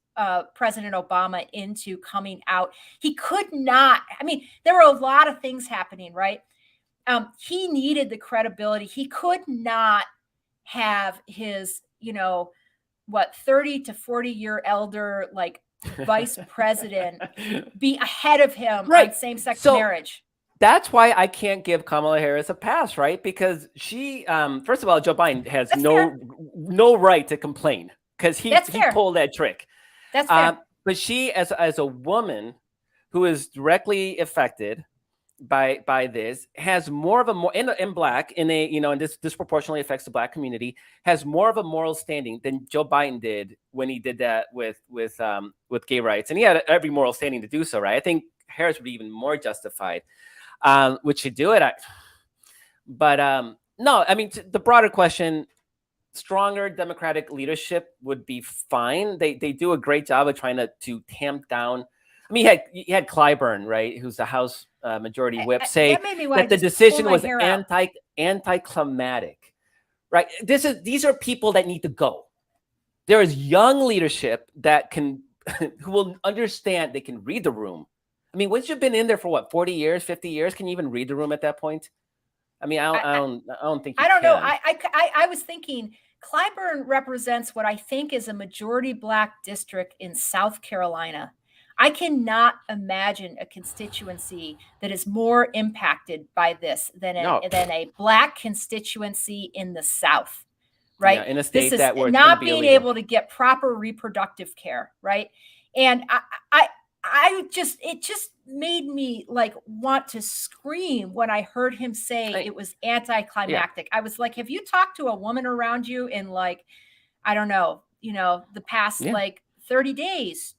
President Obama into coming out. He could not, there were a lot of things happening, right? He needed the credibility. He could not have his, 30 to 40 year elder, like vice president be ahead of him on same-sex marriage. That's why I can't give Kamala Harris a pass, right? Because she, first of all, Joe Biden has no right to complain because he pulled that trick. That's fair. But she, as a woman who is directly affected by this, has more of a in black and this disproportionately affects the black community, has more of a moral standing than Joe Biden did when he did that with gay rights, and he had every moral standing to do so, right? I think Harris would be even more justified, would she do it? No, the broader question. Stronger Democratic leadership would be fine. They do a great job of trying to tamp down. You had Clyburn, right, who's the House Majority Whip, say that the decision was anticlimactic, right? These are people that need to go. There is young leadership that who will understand. They can read the room. Once you've been in there for 40 years, 50 years, can you even read the room at that point? I don't think. I don't know. I was thinking Clyburn represents what I think is a majority black district in South Carolina. I cannot imagine a constituency that is more impacted by this than a black constituency in the South, right? Yeah, in a state that where not being able to get proper reproductive care, right? And it just made me want to scream when I heard him say it was anticlimactic. Yeah. I was like, have you talked to a woman around you in I don't know, the past 30 days,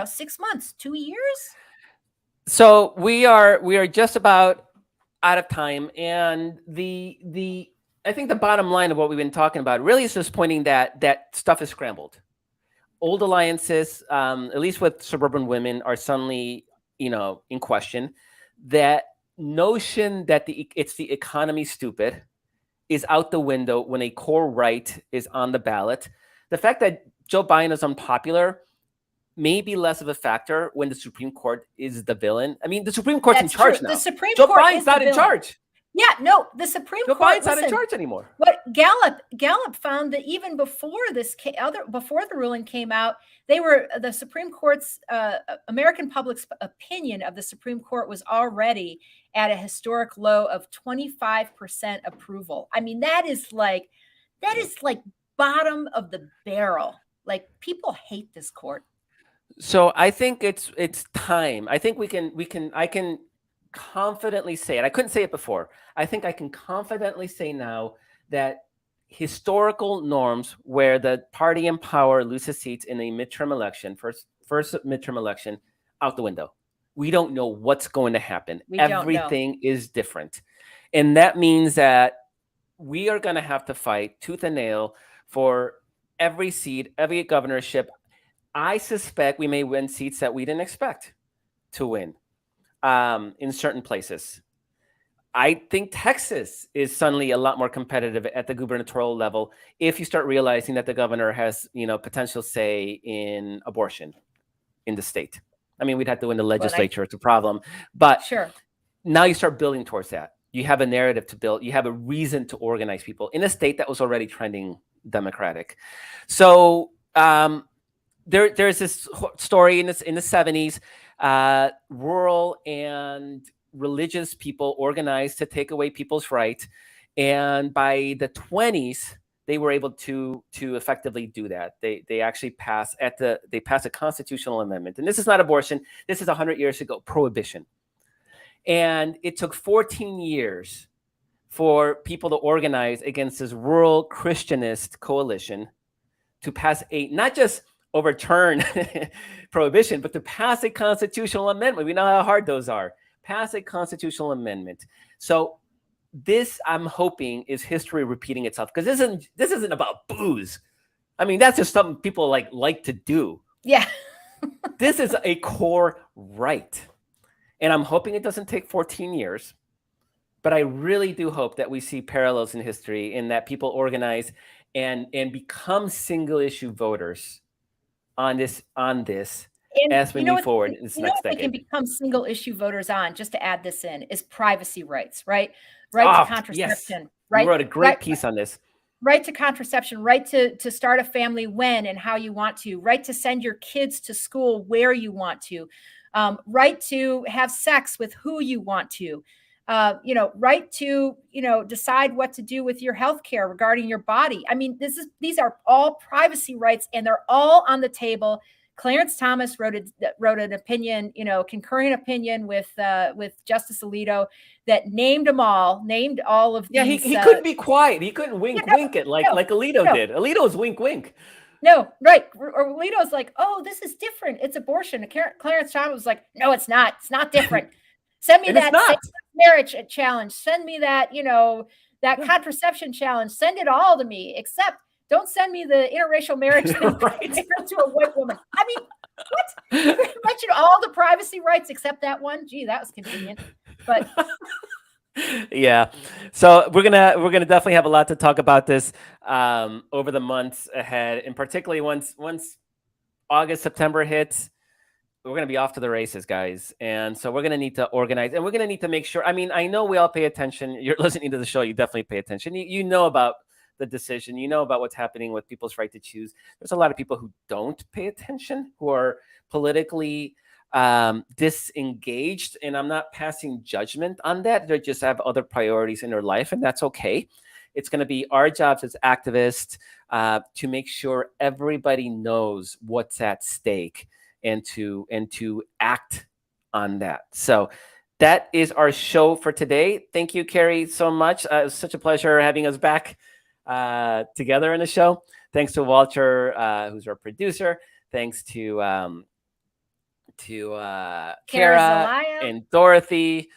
6 months, 2 years? So we are just about out of time. And I think the bottom line of what we've been talking about really is just pointing that stuff is scrambled. Old alliances, at least with suburban women, are suddenly, in question. That notion that it's the economy stupid is out the window when a core right is on the ballot. The fact that Joe Biden is unpopular may be less of a factor when the Supreme Court is the villain. The Supreme Court's in charge now. The Supreme Court Joe Biden's not in charge. Yeah, no, the Supreme Court. Joe Biden's not in charge anymore. What Gallup found that even before before the ruling came out, the Supreme Court's American public's opinion of the Supreme Court was already at a historic low of 25% approval. That is like bottom of the barrel. People hate this court. So I think it's time. I think I can confidently say it. I couldn't say it before. I think I can confidently say now that historical norms where the party in power loses seats in a midterm election, first midterm election, out the window. We don't know what's going to happen. We don't know. Everything is different. And that means that we are going to have to fight tooth and nail for every seat, every governorship. I suspect we may win seats that we didn't expect to win in certain places. I think Texas is suddenly a lot more competitive at the gubernatorial level if you start realizing that the governor has, potential say in abortion in the state. I mean, we'd have to win the legislature; it's a problem. But sure, now you start building towards that. You have a narrative to build. You have a reason to organize people in a state that was already trending Democratic. So there's this story in the 70s, rural and religious people organized to take away people's rights, and by the 20s they were able to effectively do that. They actually passed a constitutional amendment, and this is not abortion. This is 100 years ago, prohibition. And it took 14 years for people to organize against this rural Christianist coalition to pass not just overturn prohibition, but to pass a constitutional amendment. We know how hard those are. Pass a constitutional amendment. So this, I'm hoping, is history repeating itself, because this isn't about booze. I mean, that's just something people like to do. Yeah. This is a core right. And I'm hoping it doesn't take 14 years. But I really do hope that we see parallels in history, in that people organize and become single issue voters on this And as we move forward in this next they decade. can become single issue voters on, just to add this in, is privacy rights, right? Right to contraception. Yes. Right. You wrote a great piece on this. Right to contraception, right to start a family when and how you want to, right to send your kids to school where you want to, right to have sex with who you want to, right to, decide what to do with your health care regarding your body. I mean, these are all privacy rights, and they're all on the table. Clarence Thomas wrote an opinion, concurring opinion with Justice Alito that named all of these. Yeah, he couldn't be quiet. He couldn't wink it like Alito did. Alito's wink. No, right. Or Alito's like, oh, this is different. It's abortion. Clarence Thomas was like, no, it's not. It's not different. Send me that same-sex marriage challenge. Send me that, that contraception challenge. Send it all to me, except don't send me the interracial marriage thing right to a white woman. I mean, what? You mentioned all the privacy rights except that one. Gee, that was convenient. But yeah, so we're gonna definitely have a lot to talk about this over the months ahead, and particularly once August, September hits, we're going to be off to the races, guys. And so we're going to need to organize, and we're going to need to make sure. I mean, I know we all pay attention. You're listening to the show. You definitely pay attention. You know about the decision. You know about what's happening with people's right to choose. There's a lot of people who don't pay attention, who are politically disengaged. And I'm not passing judgment on that. They just have other priorities in their life, and that's okay. It's going to be our jobs as activists to make sure everybody knows what's at stake, and to act on that. So that is our show for today. Thank you, Carrie, so much. It was such a pleasure having us back together in the show. Thanks to Walter, who's our producer. Thanks to Kara and Dorothy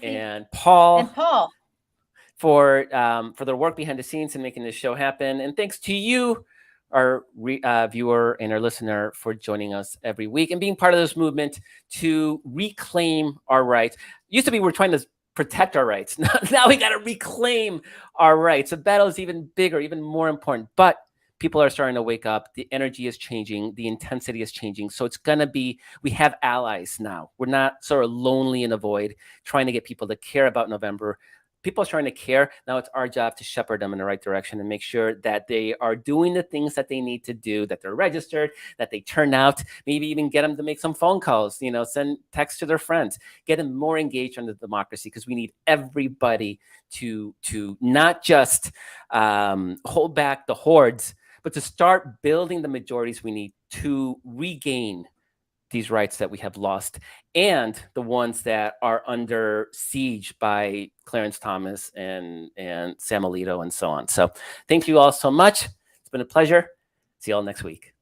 and Paul for their work behind the scenes and making this show happen. And thanks to you, our viewer and our listener, for joining us every week and being part of this movement to reclaim our rights. Used to be we're trying to protect our rights. Now we got to reclaim our rights. The battle is even bigger, even more important. But people are starting to wake up. The energy is changing. The intensity is changing. So it's going to be, we have allies now. We're not sort of lonely in a void trying to get people to care about November. People are trying to care. Now it's our job to shepherd them in the right direction and make sure that they are doing the things that they need to do, that they're registered, that they turn out, maybe even get them to make some phone calls, send texts to their friends, get them more engaged in the democracy, because we need everybody to not just hold back the hordes, but to start building the majorities we need to regain these rights that we have lost, and the ones that are under siege by Clarence Thomas and Sam Alito and so on. So thank you all so much. It's been a pleasure. See you all next week.